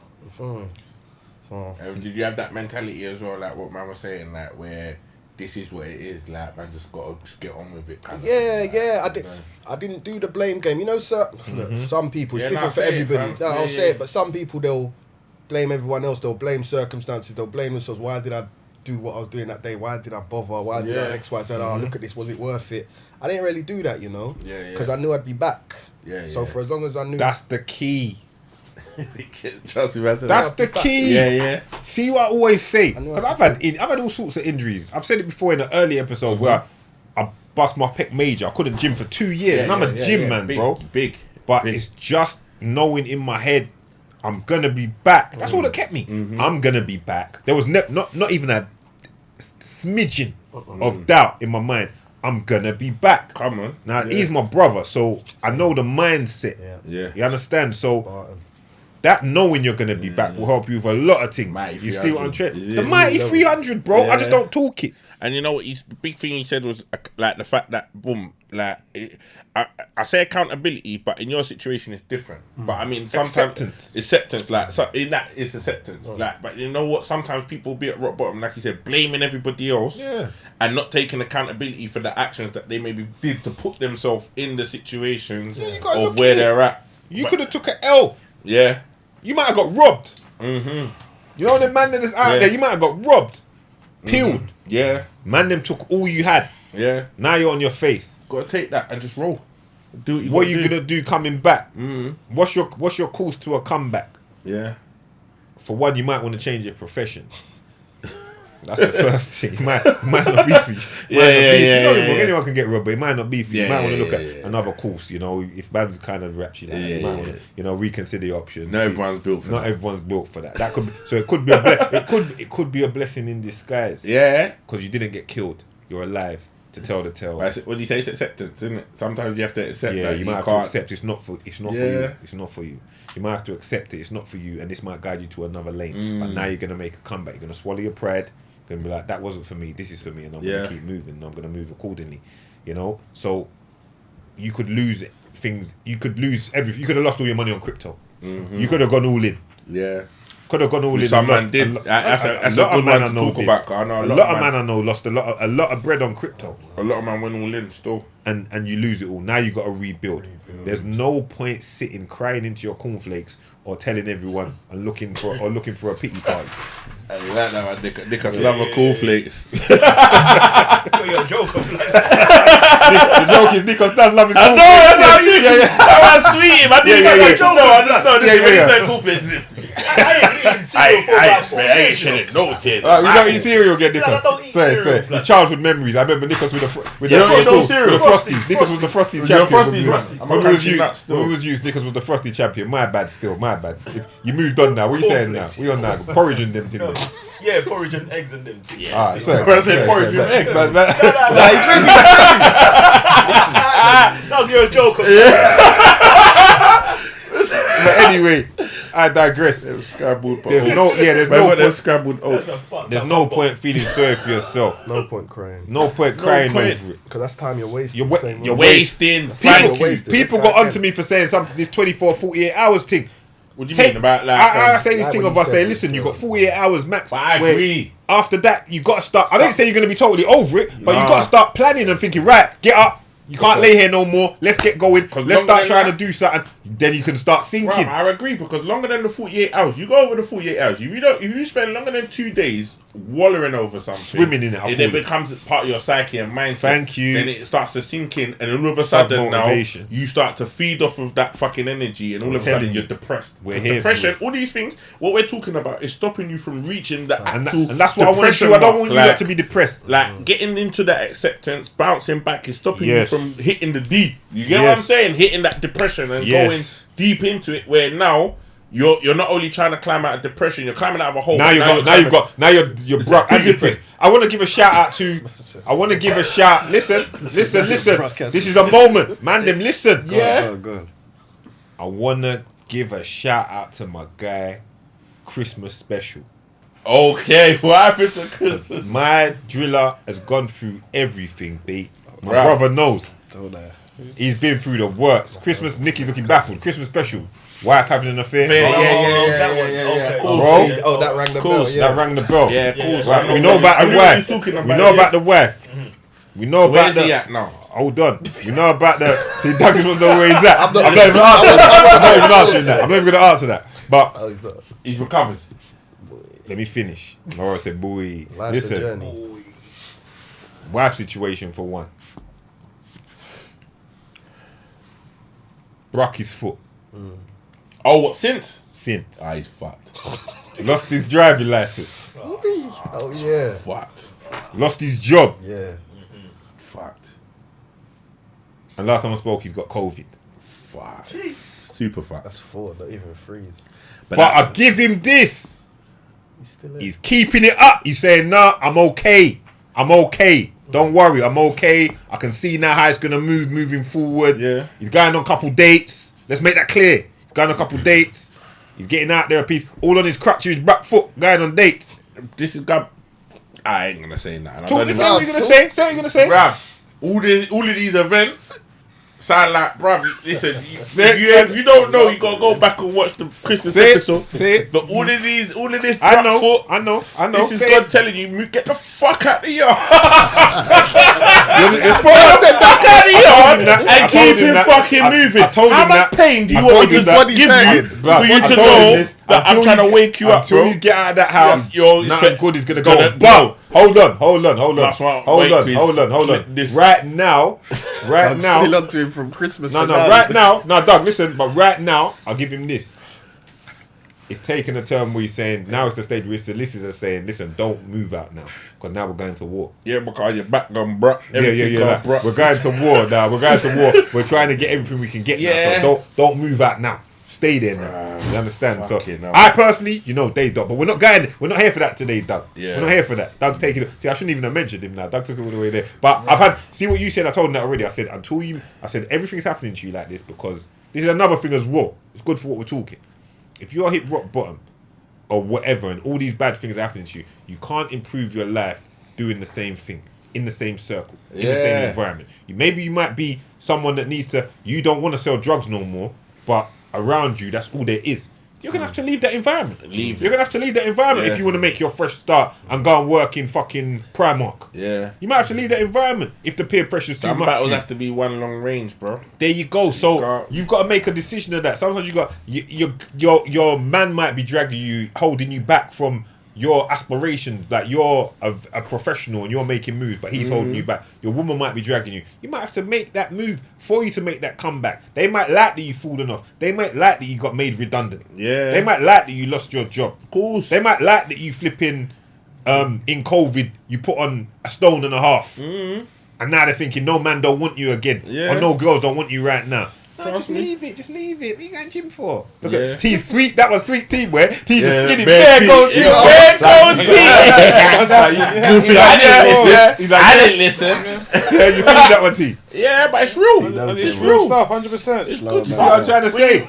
So, Did you have that mentality as well, like what man was saying, like where this is what it is, like man just gotta get on with it? Kind of thing, like, I didn't do the blame game. You know, sir, look, some people, it's Yeah, different for say it, everybody. fam. I'll Yeah, say yeah. it, but some people, they'll blame everyone else. They'll blame circumstances. They'll blame themselves. Why did I do what I was doing that day? Why did I bother? Why did I Yeah. X, Y, Z? Oh, look at this. Was it worth it? I didn't really do that, you know, Yeah. because I knew I'd be back. Yeah, So yeah. for as long as I knew, That's the key. Trust me, man. That's the key. Yeah. See what I always say, I know because I I've had all sorts of injuries. I've said it before in an early episode where I bust my pec major. I couldn't gym for 2 years, and I'm a gym man, big, bro. Big, But big. it's just knowing in my head, I'm gonna be back. That's all that kept me. I'm gonna be back. There was not even a smidgen of doubt in my mind. I'm gonna be back. Come on. Now he's my brother, so I know the mindset. Yeah. Yeah. You understand? So Barton. that knowing you're gonna be back will help you with a lot of things. Mighty You see what I'm 300. saying? Yeah. The mighty 300, bro. I just Yeah. don't talk it. And you know what? The big thing he said was like the fact that boom, like I say accountability, but in your situation it's different. But I mean, sometimes acceptance, like so in that it's acceptance, like. But you know what? Sometimes people be at rock bottom, like you said, blaming everybody else, and not taking accountability for the actions that they maybe did to put themselves in the situations you gotta of look where at it. they're at. You could have took an L. Yeah. You might have got robbed. You know the man that is out Yeah. there. You might have got robbed, peeled. Yeah. Man, them took all you had. Yeah. Now you're on your face. Gotta take that and just roll. Do what you What are gotta you do. gonna do coming back? What's your course to a comeback? Yeah. For one, you might want to change your profession. That's the first thing. It might not be for you. Anyone can get robbed, but it might not be for you. You might want to look at another course. You know, if man's kind of raps you, you might want to, reconsider your options. Not everyone's built for Not that. everyone's built for that. That could be, so it could be it could be a blessing in disguise. Yeah. Because you didn't get killed. You're alive to tell the tale. What do you say? It's acceptance, isn't it? Sometimes you have to accept Yeah, that you might have to accept it's not for you. It's not for you. You might have to accept it. It's not for you, and this might guide you to another lane. But now you're gonna make a comeback. You're gonna swallow your pride. You're gonna be like, that wasn't for me. This is for me, and I'm gonna keep moving. And I'm gonna move accordingly. You know. So you could lose things. You could lose everything. You could have lost all your money on crypto. You could have gone all in. Yeah. Could have gone all in. Some man lost did. That's a a lot good of man one I to know talk did. about. I know A lot of man I know lost a lot of bread on crypto. A lot of man went all in still. And you lose it all. Now you got to rebuild. There's no point sitting crying into your cornflakes or telling everyone and looking for a pity party. I like that man. Niggas love a cool flakes. You're a joker. The joke is Nikos does love his I know, that's how you. Yeah. That was sweet. I didn't Yeah, even yeah. know. I just saw this. Yeah, When yeah. he said cool flakes. I ain't eating cereal for about 4 I ain't days. shitting no tears. Alright, we don't eat cereal again, I Nikos. don't eat Sorry. cereal, His blood. childhood memories. I remember Nikos with the You don't eat no cereal? with the Frosties. Nikos was the Frosties You're champion. Frosties, Frosties. When we was Crunchy nuts youth, still. when we was youth, Nikos was the Frosty champion. My bad still, my bad. You moved on now. What are you saying now? Cornflakes. We on now. Porridge and them things. Yeah, porridge and eggs and them. Yeah. Alright, sorry. When I said porridge with egg, Man, No, you're a joker. But anyway, I digress. Scrambled. There's no point. Scrambled oats. There's no point feeling sorry for yourself. No point crying. No point crying point. over it. Because that's time you're wasting. You're wa- Same you're way. Wasting. People- Thank you. wasted. People This got guy onto can- me for saying something. This 24, 48 hours thing. What do you mean about like? I say this like thing what of you I say, said, listen, you bro. got 48 hours max. But I where agree. After that, you got to start. I didn't say you're going to be totally over it, but you Nah. got to start planning and thinking. Right, get up. You can't lay here no more. Let's get going. 'Cause Let's longer start than trying that- to do something. Then you can start sinking. Right, I agree because longer than the 48 hours, you go over the 48 hours. If you spend longer than 2 days wallowing over something, Swimming in it, I it call then it. becomes part of your psyche and mindset. Thank you. Then it starts to sink in, and all of a sudden now motivation. you start to feed off of that fucking energy, and all of a telling sudden you. you're depressed. We're 'Cause here for depression, you. all these things. What we're talking about is stopping you from reaching the And, actual. and that's what I want to depression do. I don't mark. want you Like- lot to be depressed. Like getting into that acceptance, bouncing back is stopping Yes. you from hitting the deep. You get what I'm Yes. saying? Hitting that depression and Yes. going deep into it. Where now you're not only trying to climb out of depression, you're climbing out of a hole. Now but you're bro. a bigger thing. I want to give a shout out to. I want to give a shout. Listen. This is a moment, man. Them listen. Go. I want to give a shout out to my guy, Christmas special. Okay, what happened to Christmas? My driller has gone through everything, B. My Right. brother knows. Told her. He's been through the works. Christmas, Nicky's looking baffled. Christmas special. Wife having an affair. Fair, Okay. Cool. Bro. Oh, that rang the Cool. bell. Yeah. That rang the bell. Yeah, cool. So Right, we know about the wife. We know about the wife. We know about Where's the. he at now? Hold on. We know about the. See, Doug just wants to know where he's at. I'm not not- even answering that. I'm not even going to answer that. But Oh, he's not. He's recovered. let me finish. Laura said, boy, Life's a listen. journey. Wife situation for one. Broke his foot Oh, what since? since. Ah, he's fucked. Lost his driving license. Oh, yeah. Fucked. Lost his job. Yeah. Fucked. And last time I spoke, he's got COVID. Fucked. Super fucked. That's 4, not even 3. But I give him this. He's still in. He's keeping it up. He's saying, nah, I'm okay. I'm okay. Don't worry, I'm okay. I can see now how it's going to move moving forward. Yeah. He's going on a couple dates. Let's make that clear. He's going on a couple dates. He's getting out there a piece, all on his crutch, his back foot, going on dates. This is God. I ain't gonna say that. Say what you're gonna say. Say what you're gonna say. Bruv, all of these events sound like, bruv, listen, if you don't know, you gotta go back and watch the Christmas episode. Say it. But all of this I black foot, know. this is Say God it. telling you, get the fuck out the yard. You're supposed to say Fuck out the yard I and told keep him him that. fucking I moving. told How him much that. pain do you I want told me him to that. give you Bruv, for you I to told him know this. that I'm Until trying to you- wake you up, Until bro? you get out of that house, Yo, nothing good is gonna go. gonna- But hold on. That's what- Hold wait on. till he's this. Right now, I'm still on to him from Christmas. No, to right now, no, Doug, listen, but right now, I'll give him this. It's taking a turn where he's saying, now it's the stage where solicitors are saying, listen, don't move out now, because now we're going to war. Yeah, because your back gone, bruh. Yeah. Like, we're going to war now. We're going to war. We're trying to get everything we can get Yeah. now. So don't move out now. Stay there now. You understand? So fucking hell. I personally, they, Doug, but we're not here for that today, Doug. Yeah. We're not here for that. Doug's taking it. See, I shouldn't even have mentioned him now. Doug took it all the way there. But see what you said, I told him that already. I said, everything's happening to you like this because this is another thing as well. It's good for what we're talking. If you're hit rock bottom or whatever and all these bad things are happening to you, you can't improve your life doing the same thing in the same circle, in the same environment. Maybe you might be someone that you don't want to sell drugs no more, but around you, that's all there is. You're going to have to leave that environment. You're going to have to leave that environment if you want to make your fresh start and go and work in fucking Primark. Yeah. You might have to leave that environment if the peer pressure's too Some much. battles have to be one long range, bro. There you go. So you've got to make a decision of that. Sometimes your man might be dragging you, holding you back from your aspirations. Like you're a professional and you're making moves, but he's holding you back. Your woman might be dragging you. You might have to make that move for you to make that comeback. They might like that you fallen off. They might like that you got made redundant. Yeah. They might like that you lost your job. Of course. They might like that you flipping in COVID you put on a stone and a half. And now they're thinking no man don't want you again. Yeah. Or no girls don't want you right now. No, just leave it. What are you going gym for? Look at T's sweet. That was sweet team where T's a skinny bare gold team. Bare gold team. I didn't listen. Yeah, you feeling that one, T? Yeah, but it's real. It's real stuff, 100%. It's good. See what I'm trying to say?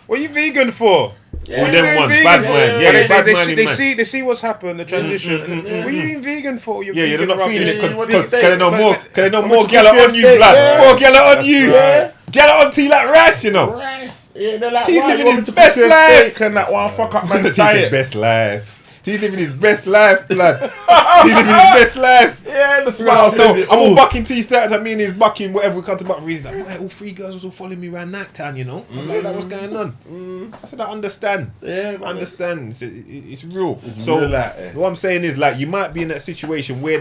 What are you vegan for? All them ones, bad man. Yeah, bad man. They see what's happened, the transition. What are you even vegan for? You're Yeah, they're not feeling it Yeah, because you they know more. They know more to gala keep your on you, steak, blood. yeah. More gala on you. Yeah. Gala on T like rice, you know. Rice. Yeah, they're like, He's why living you his want me to best cook you a life. steak and that one fuck up man T said diet. best life. He's living his best life, blood. He's living his best life. Yeah, the I'm smile says it all all. bucking T certain. I mean, he's bucking whatever we come to buck. He's like, "Why all three girls was all following me around that town, you know?" I'm like, what's going on? I said, I understand. Yeah, I understand. It's real. It's so real like it. what I'm saying is, like, you might be in that situation where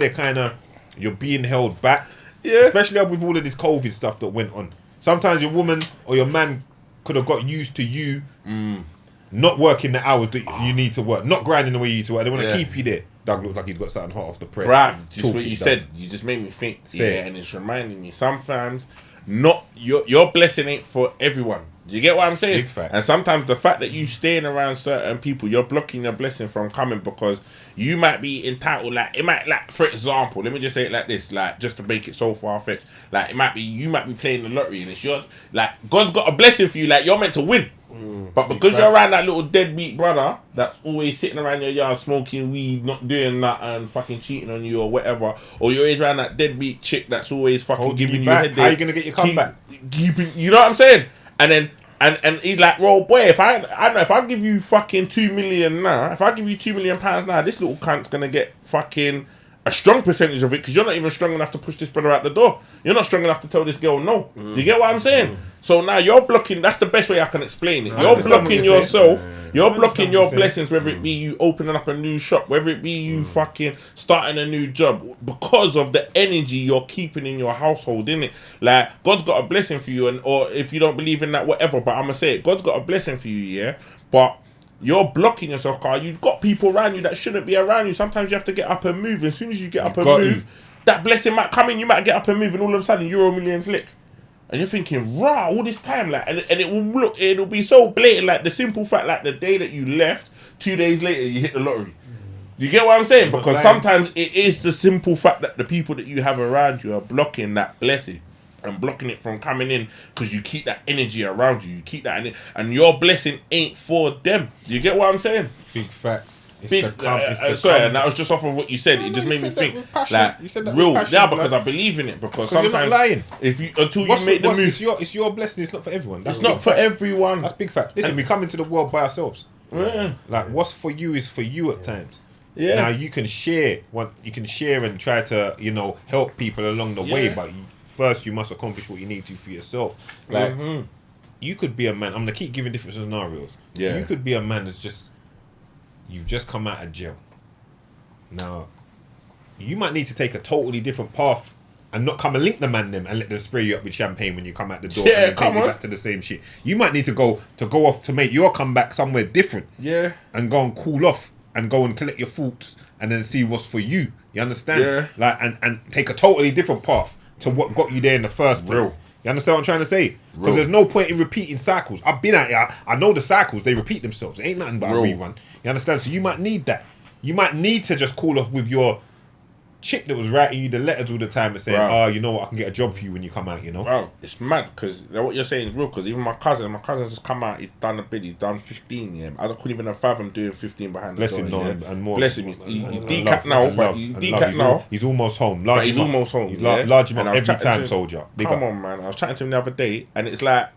you're being held back. Yeah. Especially with all of this COVID stuff that went on. Sometimes your woman or your man could have got used to you. Not working the hours that you need to work, not grinding the way you need to work. They want to keep you there. Doug looks like he's got something hot off the press. Bruv, just Talk what it, you Doug. said, you just made me think. Say it. And it's reminding me sometimes not your blessing ain't for everyone. Do you get what I'm saying? Big fact. And sometimes the fact that you staying around certain people, you're blocking your blessing from coming because you might be entitled. Like it might, like for example, let me just say it like this, like just to make it so far fetched. Like you might be playing the lottery and it's your like God's got a blessing for you. Like you're meant to win. But because you're around that little deadbeat brother that's always sitting around your yard smoking weed, not doing that and fucking cheating on you or whatever, or you're always around that deadbeat chick that's always fucking Holding giving you you back. headache. How you gonna get your comeback? You know what I'm saying? And then and he's like, well, boy, if I don't know, if I give you fucking 2 million now, if I give you £2 million now, this little cunt's gonna get fucking a strong percentage of it because you're not even strong enough to push this brother out the door. You're not strong enough to tell this girl no. Do you get what I'm saying? So now you're blocking. That's the best way I can explain it. You're understand what blocking you're yourself. saying. You're I understand blocking what your you're saying. blessings, whether it be you opening up a new shop, whether it be you fucking starting a new job, because of the energy you're keeping in your household, innit? Like God's got a blessing for you, and or if you don't believe in that, whatever. But I'm gonna say it. God's got a blessing for you, yeah. But you're blocking yourself, Carl. You've got people around you that shouldn't be around you. Sometimes you have to get up and move. As soon as you get up and got move, to. that blessing might come in. You might get up and move, and all of a sudden you're a million slick. And you're thinking, rah, all this time, like, and it will look, it'll be so blatant, like the simple fact, like the day that you left, 2 days later you hit the lottery. You get what I'm saying? Because sometimes it is the simple fact that the people that you have around you are blocking that blessing. and blocking it from coming in because you keep that energy around you. You keep that, and your blessing ain't for them. You get what I'm saying? Big facts. It's Big, sorry, and that was just off of what you said. No, it just you made me said that think, with passion. like, You said that with real, passion, yeah, because like- I believe in it. Because you're not sometimes, lying. if you until you make the move, it's your blessing. It's not for everyone. That's it's not big for facts. everyone. That's big fact. Listen, And- we come into the world by ourselves. Yeah. Like what's for you is for you at times. Yeah. Now you can share and try to help people along the way, Yeah. but first you must accomplish what you need to for yourself. Like you could be a man. I'm gonna keep giving different scenarios. Yeah. You could be a man that's you've just come out of jail. Now you might need to take a totally different path and not come and link the man them and let them spray you up with champagne when you come out the door Yeah, and then come take you on. back to the same shit. You might need to go off to make your comeback somewhere different. Yeah. And go and cool off and go and collect your thoughts and then see what's for you. You understand? Yeah. Like and take a totally different path to what got you there in the first place. Real. You understand what I'm trying to say? Real. Because there's no point in repeating cycles. I've been at it. I know the cycles, they repeat themselves. It ain't nothing but Real. a rerun. You understand? So you might need that. You might need to just call off with your chick that was writing you the letters all the time and saying, Bro. oh, you know what, I can get a job for you when you come out, Bro, it's mad because what you're saying is real. Because even my cousin just come out. He's done a bid. He's done 15. Yeah, I couldn't even have fathomed doing 15 behind the Bless him, door. no, Yeah? and more. Bless him. He's And decapped love, now, and but love, he's and love. decapped now. He's almost home. But Large he's him up. almost home. He's yeah? large him And up I was every chatting time, to him- soldier. Big Come up. on, man. I was chatting to him the other day, and it's like,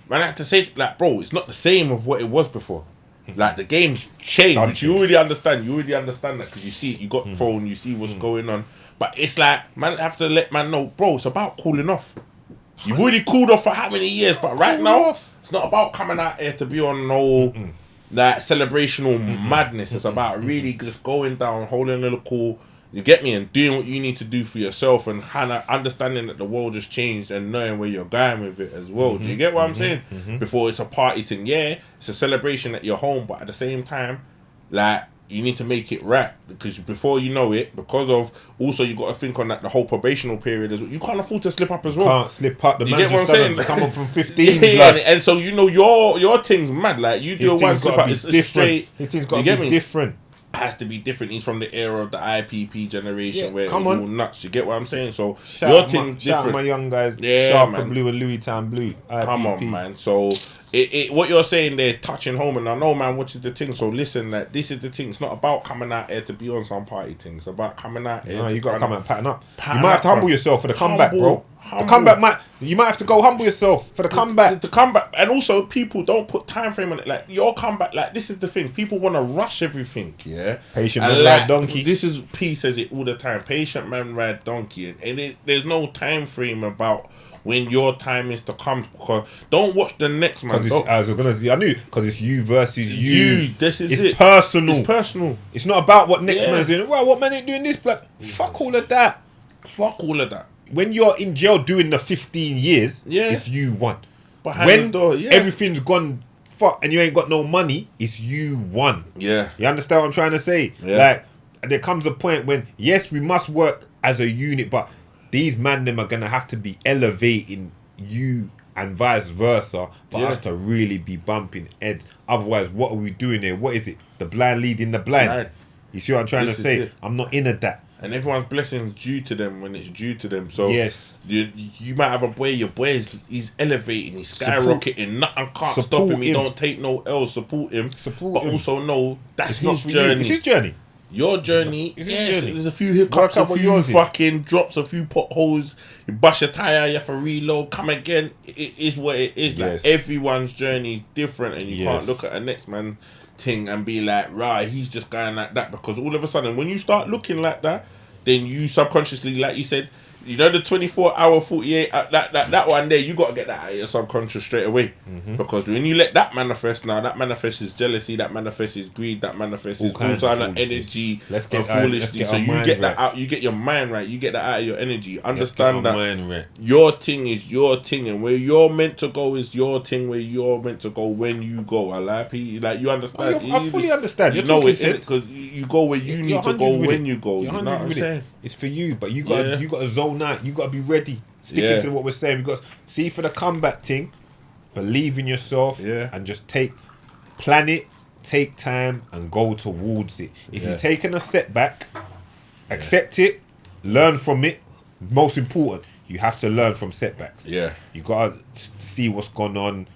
man, I had to say, like, bro, it's not the same of what it was before. Like the game's changed, Done which you already understand. You already understand that because you see it. You got phone. You see what's going on. But it's like, man, have to let man know, bro. It's about cooling off. You've already cooled off for how many years? But right now, it's not about coming out here to be on no that celebrational madness. It's about really just going down, holding a little cool. You get me, and doing what you need to do for yourself, and kind of understanding that the world has changed and knowing where you're going with it as well. Do you get what I'm saying? Before it's a party thing, yeah, it's a celebration at your home, but at the same time, like, you need to make it right, because before you know it, because of also you got to think on that the whole probational period as well. You can't afford to slip up as well. Can't slip up. The You man get what I'm just saying? done come up from 15. Yeah, blood. and so you know your thing's mad. Like you do His a one thing's slip got up, to it's be different. straight. His thing's You got to get be me? different. Has to be different. He's from the era of the IPP generation Yeah, where come it was on. all nuts. You get what I'm saying? So Shout your out thing's shout out different. my young guys. Yeah, Sharper man. Blue and Louis Town Blue. Come IPP. on, man. So what you're saying there, touching home, and I know, man, which is the thing. So listen, like this is the thing. It's not about coming out here to be on some party thing. It's about coming out here. No, you got to come out and pattern up. Pattern You might have to up, humble bro. yourself for the comeback, bro. Humble. The comeback you might have to go humble yourself for the comeback. The comeback, and also people don't put time frame on it. Like your comeback, like this is the thing. People want to rush everything. Yeah, Patient And man ride donkey. This is P says it all the time. Patient man ride donkey, and there's no time frame about when your time is to come. Because don't watch the next man. Because Don't- I was gonna say, I knew because it's you versus you. This is it's it. personal. It's personal. It's not about what next Yeah. man's doing. Well, what man ain't doing this? But fuck all of that. Fuck all of that. When you're in jail doing the 15 years, Yeah. it's you won. Behind When the door, yeah. everything's gone fuck and you ain't got no money, it's you won. Yeah. You understand what I'm trying to say? Yeah. Like, there comes a point when, yes, we must work as a unit, but these man them are gonna have to be elevating you and vice versa for Yeah. us to really be bumping heads. Otherwise, what are we doing here? What is it? The blind leading the blind. Right. You see what I'm trying This to is say? it. I'm not in at that. And everyone's blessings due to them when it's due to them. So Yes. you might have a boy. Your boy he's elevating. He's Support- skyrocketing. Nothing can't support stop him. He him. don't take no L. Support him. Support but him. also know that's It's not his for you. journey. It's his journey. Your journey. It's his Yes, journey. there's a few hiccups, Work a out what few yours is. fucking drops, a few potholes. You bust your tire. You have to reload. Come again. It is what it is. Yes. Like everyone's journey is different, and you can't Yes. look at a next man thing and be like, right, he's just going like that, because all of a sudden when you start looking like that, then you subconsciously, like you said, you know, the 24-hour 48 that one there, you got to get that out of your subconscious straight away. Because when you let that manifest, now that manifests is jealousy, that manifests is greed, that manifests is all kinds of kind of foolishness. energy Let's and get our- let's foolishness. get So our you mind get that right. out, you get your mind right, you get that out of your energy. Let's Understand get that our mind right. your thing is your thing, and where you're meant to go is your thing, where you're meant to go when you go. I like you understand. I fully understand. You You're know talking it sense. because you go where you You're need to 100 go with when it. you go. You're You know 100 what I'm with it. saying? It's for you, but you got to zone out. You got to be ready. Sticking Yeah. to what we're saying. We got to see for the comeback thing. Believe in yourself. Yeah. And just plan it, take time, and go towards it. If Yeah. you're taking a setback, accept it, learn from it. Most important, You have to learn from setbacks. Yeah. You gotta see what's gone on,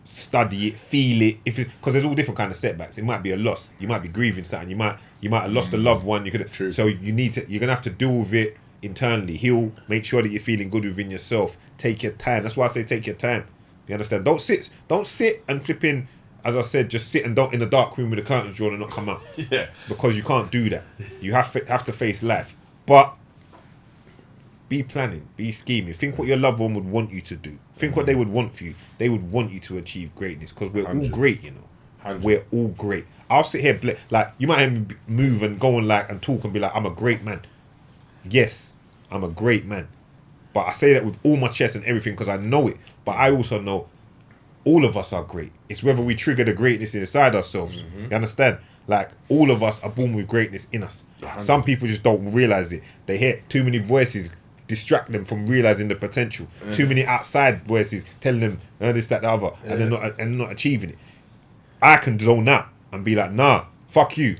study it, feel it. Because there's all different kind of setbacks. It might be a loss. You might be grieving something. You might have lost a loved one. True. So you're gonna have to deal with it internally. Heal. Make sure that you're feeling good within yourself. Take your time. That's why I say take your time. You understand? Don't sit and flipping. As I said, just sit and don't in the dark room with the curtains drawn and not come out. Yeah. Because you can't do that. You have to face life. But be planning, be scheming. Think what your loved one would want you to do. Think what they would want for you. They would want you to achieve greatness because we're all 100. great, you know. We're all great. I'll sit here, like, you might have me move and go and like and talk and be like, I'm a great man. Yes, I'm a great man. But I say that with all my chest and everything because I know it. But I also know all of us are great. It's whether we trigger the greatness inside ourselves. You understand? Like, all of us are born with greatness in us. Some people just don't realize it. They hear too many voices distract them from realizing the potential. Too many outside voices telling them this, that, the other, and they're not achieving it. I can zone out and be like, nah, fuck you.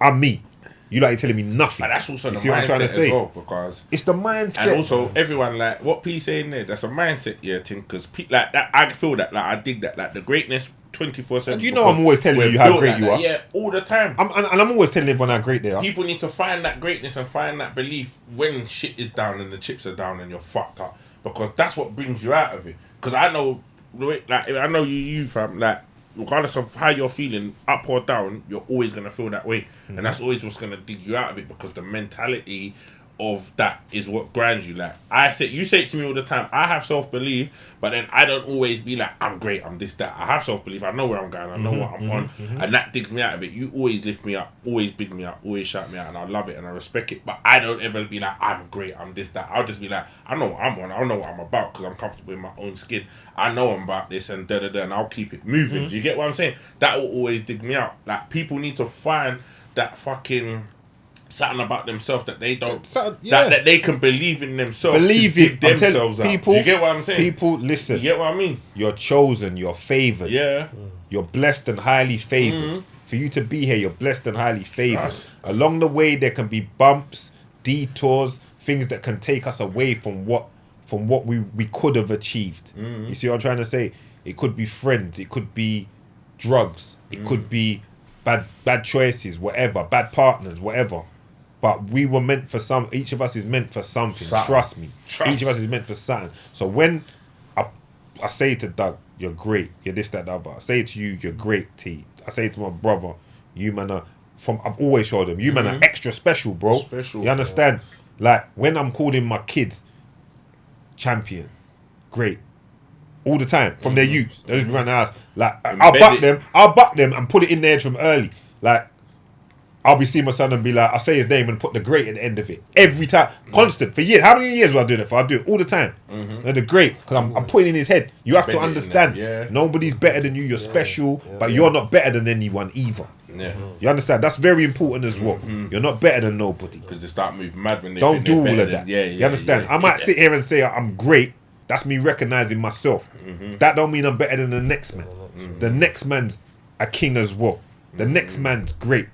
I'm me. You like telling me nothing. But that's also You the see what I'm trying mindset to say? as well, because It's the mindset. and also everyone like what P saying there. That's a mindset, yeah, thing. Because like that, I feel that, like I dig that, like the greatness 24/7. You know I'm always telling you how great you are. Yeah, all the time. I'm always telling everyone how great they are. People need to find that greatness and find that belief when shit is down and the chips are down and you're fucked up, because that's what brings you out of it. Because I know, like I know you fam, like regardless of how you're feeling, up or down, you're always gonna feel that way, and that's always what's gonna dig you out of it, because the mentality of that is what grinds you. Like you say it to me all the time, I have self-belief, but then I don't always be like, I'm great, I'm this, that. I have self-belief, I know where I'm going, I know what I'm on, and that digs me out of it. You always lift me up, always big me up, always shout me out, and I love it and I respect it, but I don't ever be like, I'm great, I'm this, that. I'll just be like, I know what I'm on, I know what I'm about, because I'm comfortable in my own skin. I know I'm about this and da-da-da, and I'll keep it moving. Do you get what I'm saying? That will always dig me out. Like, people need to find that fucking something about themselves that they don't, that they can believe in themselves. Believe to it. dig themselves out. People, Do you get what I'm saying? People, listen. You get what I mean? You're chosen. You're favored. Yeah. You're blessed and highly favored. For you to be here, you're blessed and highly favored. Nice. Along the way, there can be bumps, detours, things that can take us away from what we could have achieved. You see what I'm trying to say? It could be friends. It could be drugs. It could be bad choices, whatever. Bad partners, whatever. But we were meant for each of us is meant for something. Trust me. Each of us is meant for something. So when I say to Doug, you're great, you're this, that, the other. I say to you, you're great, T. I say to my brother, you man are I've always showed them, you man are extra special, bro. Special, you understand? Like when I'm calling my kids champion, great. All the time. From their youth. They just be around the house. Like I'll buck them and put it in their head from early. Like I'll be seeing my son and be like, I'll say his name and put the great at the end of it. Every time. Constant. For years. How many years will I do that for? I do it all the time. And the great. Because I'm putting in his head. You have to understand. Nobody's better than you. You're special. But you're not better than anyone either. Yeah. You understand? That's very important as well. You're not better than nobody. Because they start moving mad when they Don't think do they're all of better that. than- You understand? I might sit here and say I'm great. That's me recognizing myself. That don't mean I'm better than the next man. The next man's a king as well. The next man's great.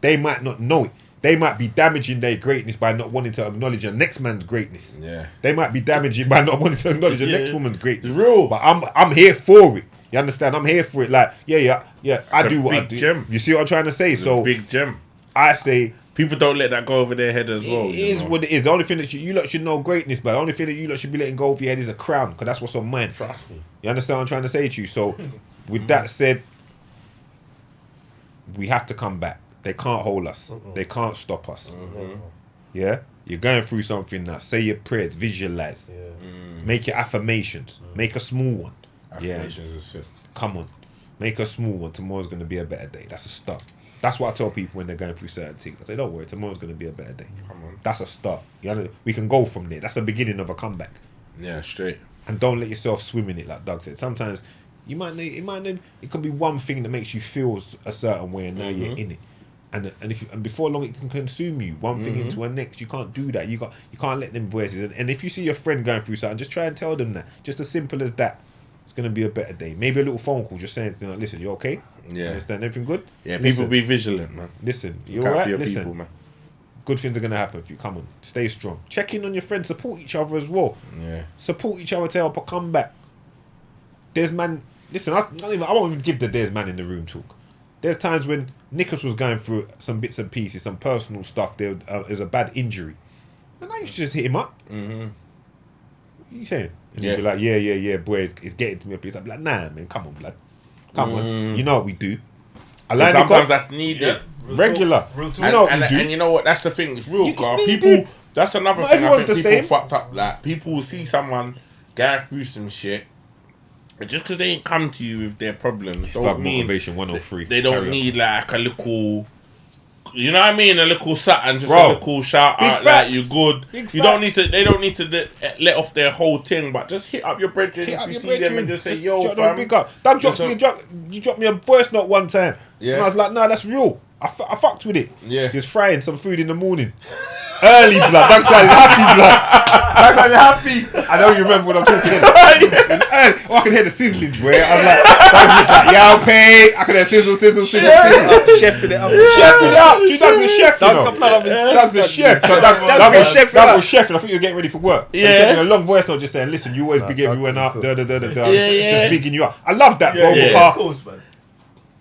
They might not know it. They might be damaging their greatness by not wanting to acknowledge the next man's greatness. Yeah. They might be damaging by not wanting to acknowledge the next woman's greatness. It's real. But I'm here for it. You understand? I'm here for it. Like, yeah. I do what I big do. gem. You see what I'm trying to say? It's So a big gem. I say People don't let that go over their head as well. it is what it is. The only thing that you lot should know greatness, but the only thing that you lot should be letting go of your head is a crown, because that's what's on mine. Trust me. You understand what I'm trying to say to you? So, with that said, we have to come back. They can't hold us. They can't stop us. Yeah? You're going through something now. Say your prayers. Visualize. Make your affirmations. Make a small one. Affirmations is shit. Come on. Make a small one. Tomorrow's going to be a better day. That's a start. That's what I tell people when they're going through certain things. I say, don't worry, tomorrow's going to be a better day. Come on. That's a start. You know, we can go from there. That's the beginning of a comeback. Yeah, straight. And don't let yourself swim in it, like Doug said. Sometimes it could be one thing that makes you feel a certain way, and now you're in it. And before long it can consume you. One thing into a next. You can't do that. You can't let them voices. And if you see your friend going through something, just try and tell them that. Just as simple as that. It's gonna be a better day. Maybe a little phone call, just saying, listen, you okay? Yeah. Understand everything good? Yeah, Listen, people be vigilant, man. Listen, you Look out alright? for your Listen. people, man. good things are gonna happen if you come on. Stay strong. Check in on your friends. Support each other as well. Yeah. Support each other to help a comeback. There's man. Listen, I won't even give the there's man in the room talk. There's times when Nicholas was going through some bits and pieces, some personal stuff. There's a bad injury, and I used to just hit him up. Mm-hmm. What are you saying? And Yeah. he'd be like, yeah, boy, it's getting to me. Please. I'm like, nah, man, come on, blood. Come on. You know what we do. I like Sometimes Nicholas. that's needed. Regular. Real talk. You know what and, we do. and you know what? That's the thing. It's real, It's car. needed. People. That's another Not thing. I everyone's think the people same. fucked up. Like people will see someone going through some shit, but just because they ain't come to you with their problems, Fuck don't mean Motivation 103. they don't Carry on. need like a little. You know what I mean? A little something, just Bro, a little shout big out, facts. like you're good. Big You don't facts. need to. They don't need to let off their whole thing, but just hit up your brethren Hit if up you your see them brethren. and just say, Just "Yo, drop them a fam." big up. Doug drops Just me you dropped me a voice note one time. Yeah. And I was like, nah, that's real. I fucked with it. Yeah. He was frying some food in the morning. Early blood. Doug sounded happy blood. Doug sounded happy. I know you remember what I'm talking about. Oh, I can hear the sizzling, boy. I was like, Doug's just like, yeah, I'll pay. I can hear sizzle. Chefing it up. Chefing it up. Dude, Doug's a chef, you know. Doug, blood up his Doug's a chef. So Doug was chefing Doug up. was chefing. I think you were getting ready for work. And he Yeah. sent me a long voice note just saying, listen, you always Nah, big Doug everyone can up. cook. Yeah. Just bigging you up. I love that, bro. Yeah. because Of course, man.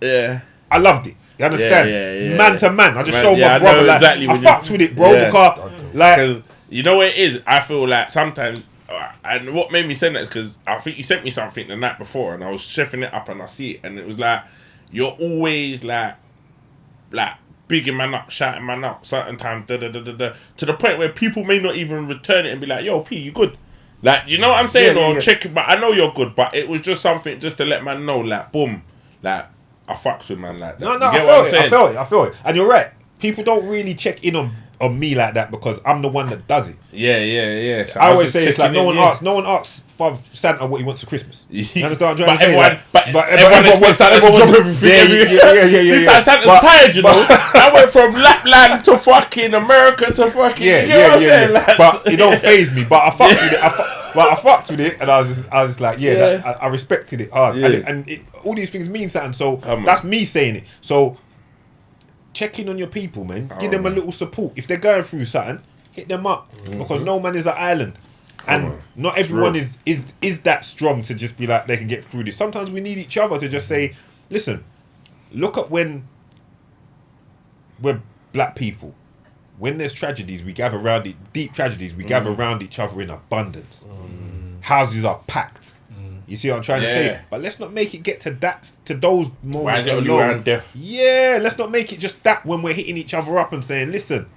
Yeah. I loved it. You understand? Yeah. Man to man. I just Man, showed yeah, my I know brother like, exactly I what fucked you- with it, bro. Yeah. Because like, Because you know what it is? I feel like sometimes, and what made me send that is because I think you sent me something the night before, and I was chefing it up, and I see it, and it was like you're always like bigging man up, shouting man up, certain times, to the point where people may not even return it and be like, "Yo, P, you good?" Like, you know what I'm saying? Yeah, or yeah. check it, but I know you're good. But it was just something just to let man know, like, boom, like I fucks with man like that. no, You I get felt what I'm it. saying? I felt it. And you're right. People don't really check in on me like that because I'm the one that does it. Yeah. So I was always just say it's like checking in, no one asks for Santa what he wants for Christmas. You understand what I'm trying But to say? everyone, Like, but everyone expects Santa to drop everything. Yeah. This time Santa's tired, you know. I went from Lapland to fucking America to fucking. you get what I'm saying? Like, But it don't phase me. But I fucked with it. I fucked with it, and I was just like, that, I respected it hard, Yeah. and all these things mean something. So Come on. that's me saying it. So check in on your people, man. Give them a little support if they're going through something. Hit them up because no man is an island, and on. not everyone is that strong to just be like they can get through this. Sometimes we need each other to just say, listen, look at when we're black people. When there's tragedies, we gather around it. Deep tragedies, we gather around each other in abundance. Houses are packed. You see what I'm trying to say? Yeah. But let's not make it get to those moments. Why is it only alone. around death? Yeah, let's not make it just that when we're hitting each other up and saying, listen,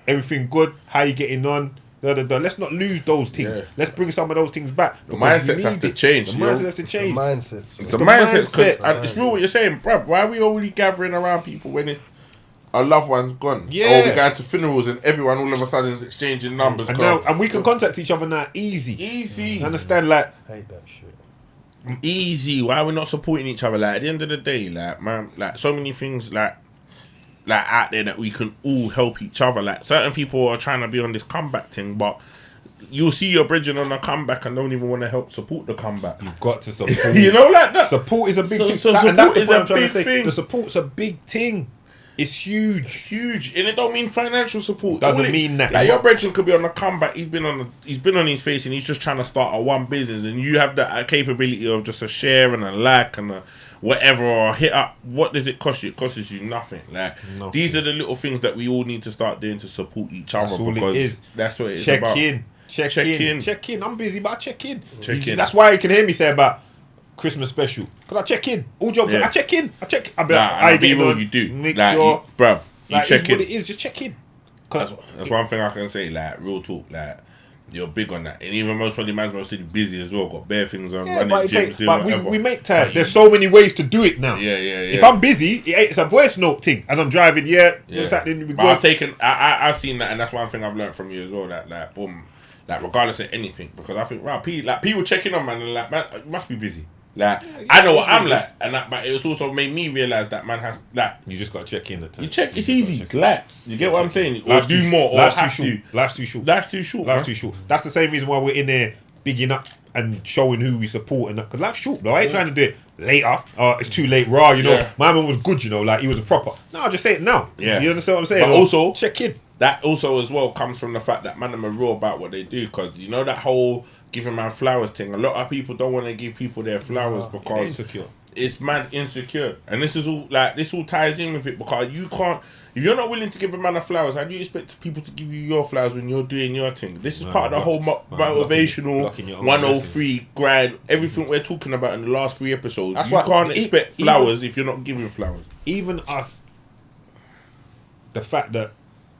everything good? How you getting on? Let's not lose those things. Yeah. Let's bring some of those things back. The because we mindsets have need to it. change, The you know? mindsets have to change. Mindset. It's So. the the mindset, mindset. and it's real what you're saying, bruv. Why are we only gathering around people when it's our loved one's gone? Yeah. Or we going to funerals and everyone all of a sudden is exchanging numbers. And cause- now, and we can contact each other now easy. easy, You understand? Like, Hate that shit. easy. Why are we not supporting each other? Like at the end of the day, like man, like so many things, like out there that we can all help each other. Like certain people are trying to be on this comeback thing, but you'll see your bridging on a comeback and don't even want to help support the comeback. you've got to support. You know, like that. Support is a big So- thing. so And that's support the is point a I'm trying to big say. thing. The support's a big thing. It's huge. Huge, and it don't mean financial support. Doesn't All it- mean that. Like your brethren could be on the comeback. He's been on his face, and he's just trying to start a one business, and you have that capability of just a share and a like and a whatever or a hit up. What does it cost you? It costs you nothing. Like Nothing. these are the little things that we all need to start doing to support each other That's all it because is. that's what it's Check about. in. Check in. in. Check in. I'm busy, but I check in. Check in. That's why you can hear me say about Christmas special. Cause I check in. All jokes. Yeah. I check in. I be Nah, like, and "How I'll you be getting real, on?" you do. Make Like, sure. bruv, you Like, check it's in. what it is. Just check in. 'Cause That's one thing I can say. Like real talk. Like you're big on that, and even most probably man's mostly busy as well. Got bare things on, yeah, running but, gyms, doing but whatever. we make time. But There's you- so many ways to do it now. Yeah. If I'm busy, it's a voice note thing. As I'm driving, Yeah. we But I've taken, I've seen that, and that's one thing I've learned from you as well. That like, boom, like regardless of anything, because I think, right, people checking on man, and like, man, you must be busy. Like, I know what I'm like, and that, but it's also made me realize that man has like, You just gotta check in at times. you check, it's just gotta easy. check in. Like, you get what I'm saying, or Life's do too- more, or life's too have short. to. Life's too short. Life's too short. Life's man. too short. That's the same reason why we're in there bigging up and showing who we support. And because life's short, though. I ain't trying to do it. later. It's too late. Raw, you know. Yeah. My man was good, you know. Like he was a proper. No, I'll just say it now. Yeah. You understand what I'm saying? But also, check in. that also as well comes from the fact that man, I'm raw about what they do, because you know that whole giving man flowers thing. A lot of people don't want to give people their flowers because Insecure. it's man insecure, and this is all like this all ties in with it, because you can't. If you're not willing to give a man a flowers, how do you expect people to give you your flowers when you're doing your thing? This is part of the whole motivational blocking your own 103 grind. Everything we're talking about in the last 3 episodes. That's you why can't expect flowers even, if you're not giving flowers. Even us, the fact that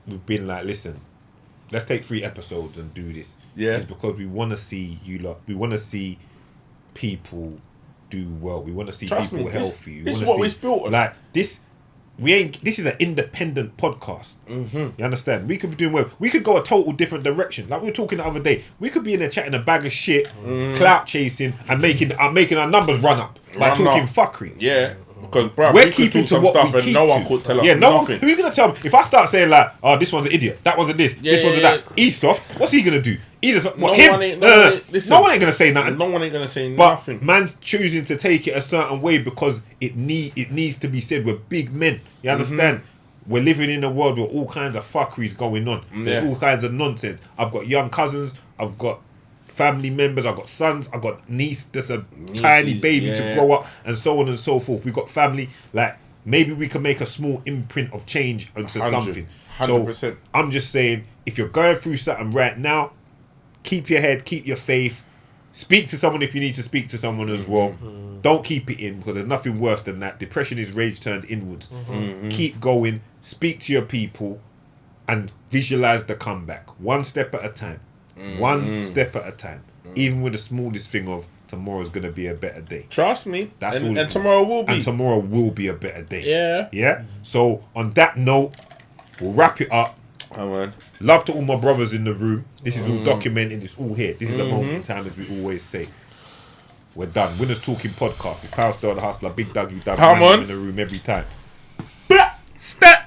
we've been like, listen, let's take 3 episodes and do this. Yeah. Is because we want to see you lot. We want to see people do well. We want to see Trust people me, healthy. this is wanna what we built on. Like this. This is an independent podcast. You understand? We could be doing well. We could go a total different direction. Like we were talking the other day. We could be in there chatting a bag of shit, clout chasing, and making our numbers run up by Run talking up. fuckery. Yeah, because bro, We're we could keeping talk to some what stuff we and keep no one to. could tell us Yeah, no one. nothing. Who's gonna tell me if I start saying like, "Oh, this one's an idiot. That one's a this. Yeah, this one's a yeah, that." He's soft. What's he gonna do? He's just, No what, him? one ain't- no one ain't- listen. No one ain't gonna say nothing. No one ain't gonna say But nothing. man's choosing to take it a certain way because it needs to be said. We're big men. You understand? We're living in a world where all kinds of fuckeries going on. There's Yeah. all kinds of nonsense. I've got young cousins. I've got family members. I've got sons. I've got niece. There's a tiny baby to yeah. grow up, and so on and so forth. We've got family. Like maybe we can make a small imprint of change onto 100, something. 100%. So I'm just saying, if you're going through something right now, keep your head, keep your faith. Speak to someone if you need to speak to someone as well. Don't keep it in, because there's nothing worse than that. Depression is rage turned inwards. Keep going. Speak to your people and visualize the comeback. One step at a time. One step at a time. Even with the smallest thing of tomorrow's going to be a better day. Trust me. That's all. and it is. tomorrow will be. And tomorrow will be a better day. Yeah. Yeah? So on that note, we'll wrap it up. Oh, man. Love to all my brothers in the room. This is all documented. It's all here. This is a moment in time, as we always say. We're done. Winners Talking Podcast. It's Power Star the Hustler. Big Doug, you done. Come on. In the room every time. Step.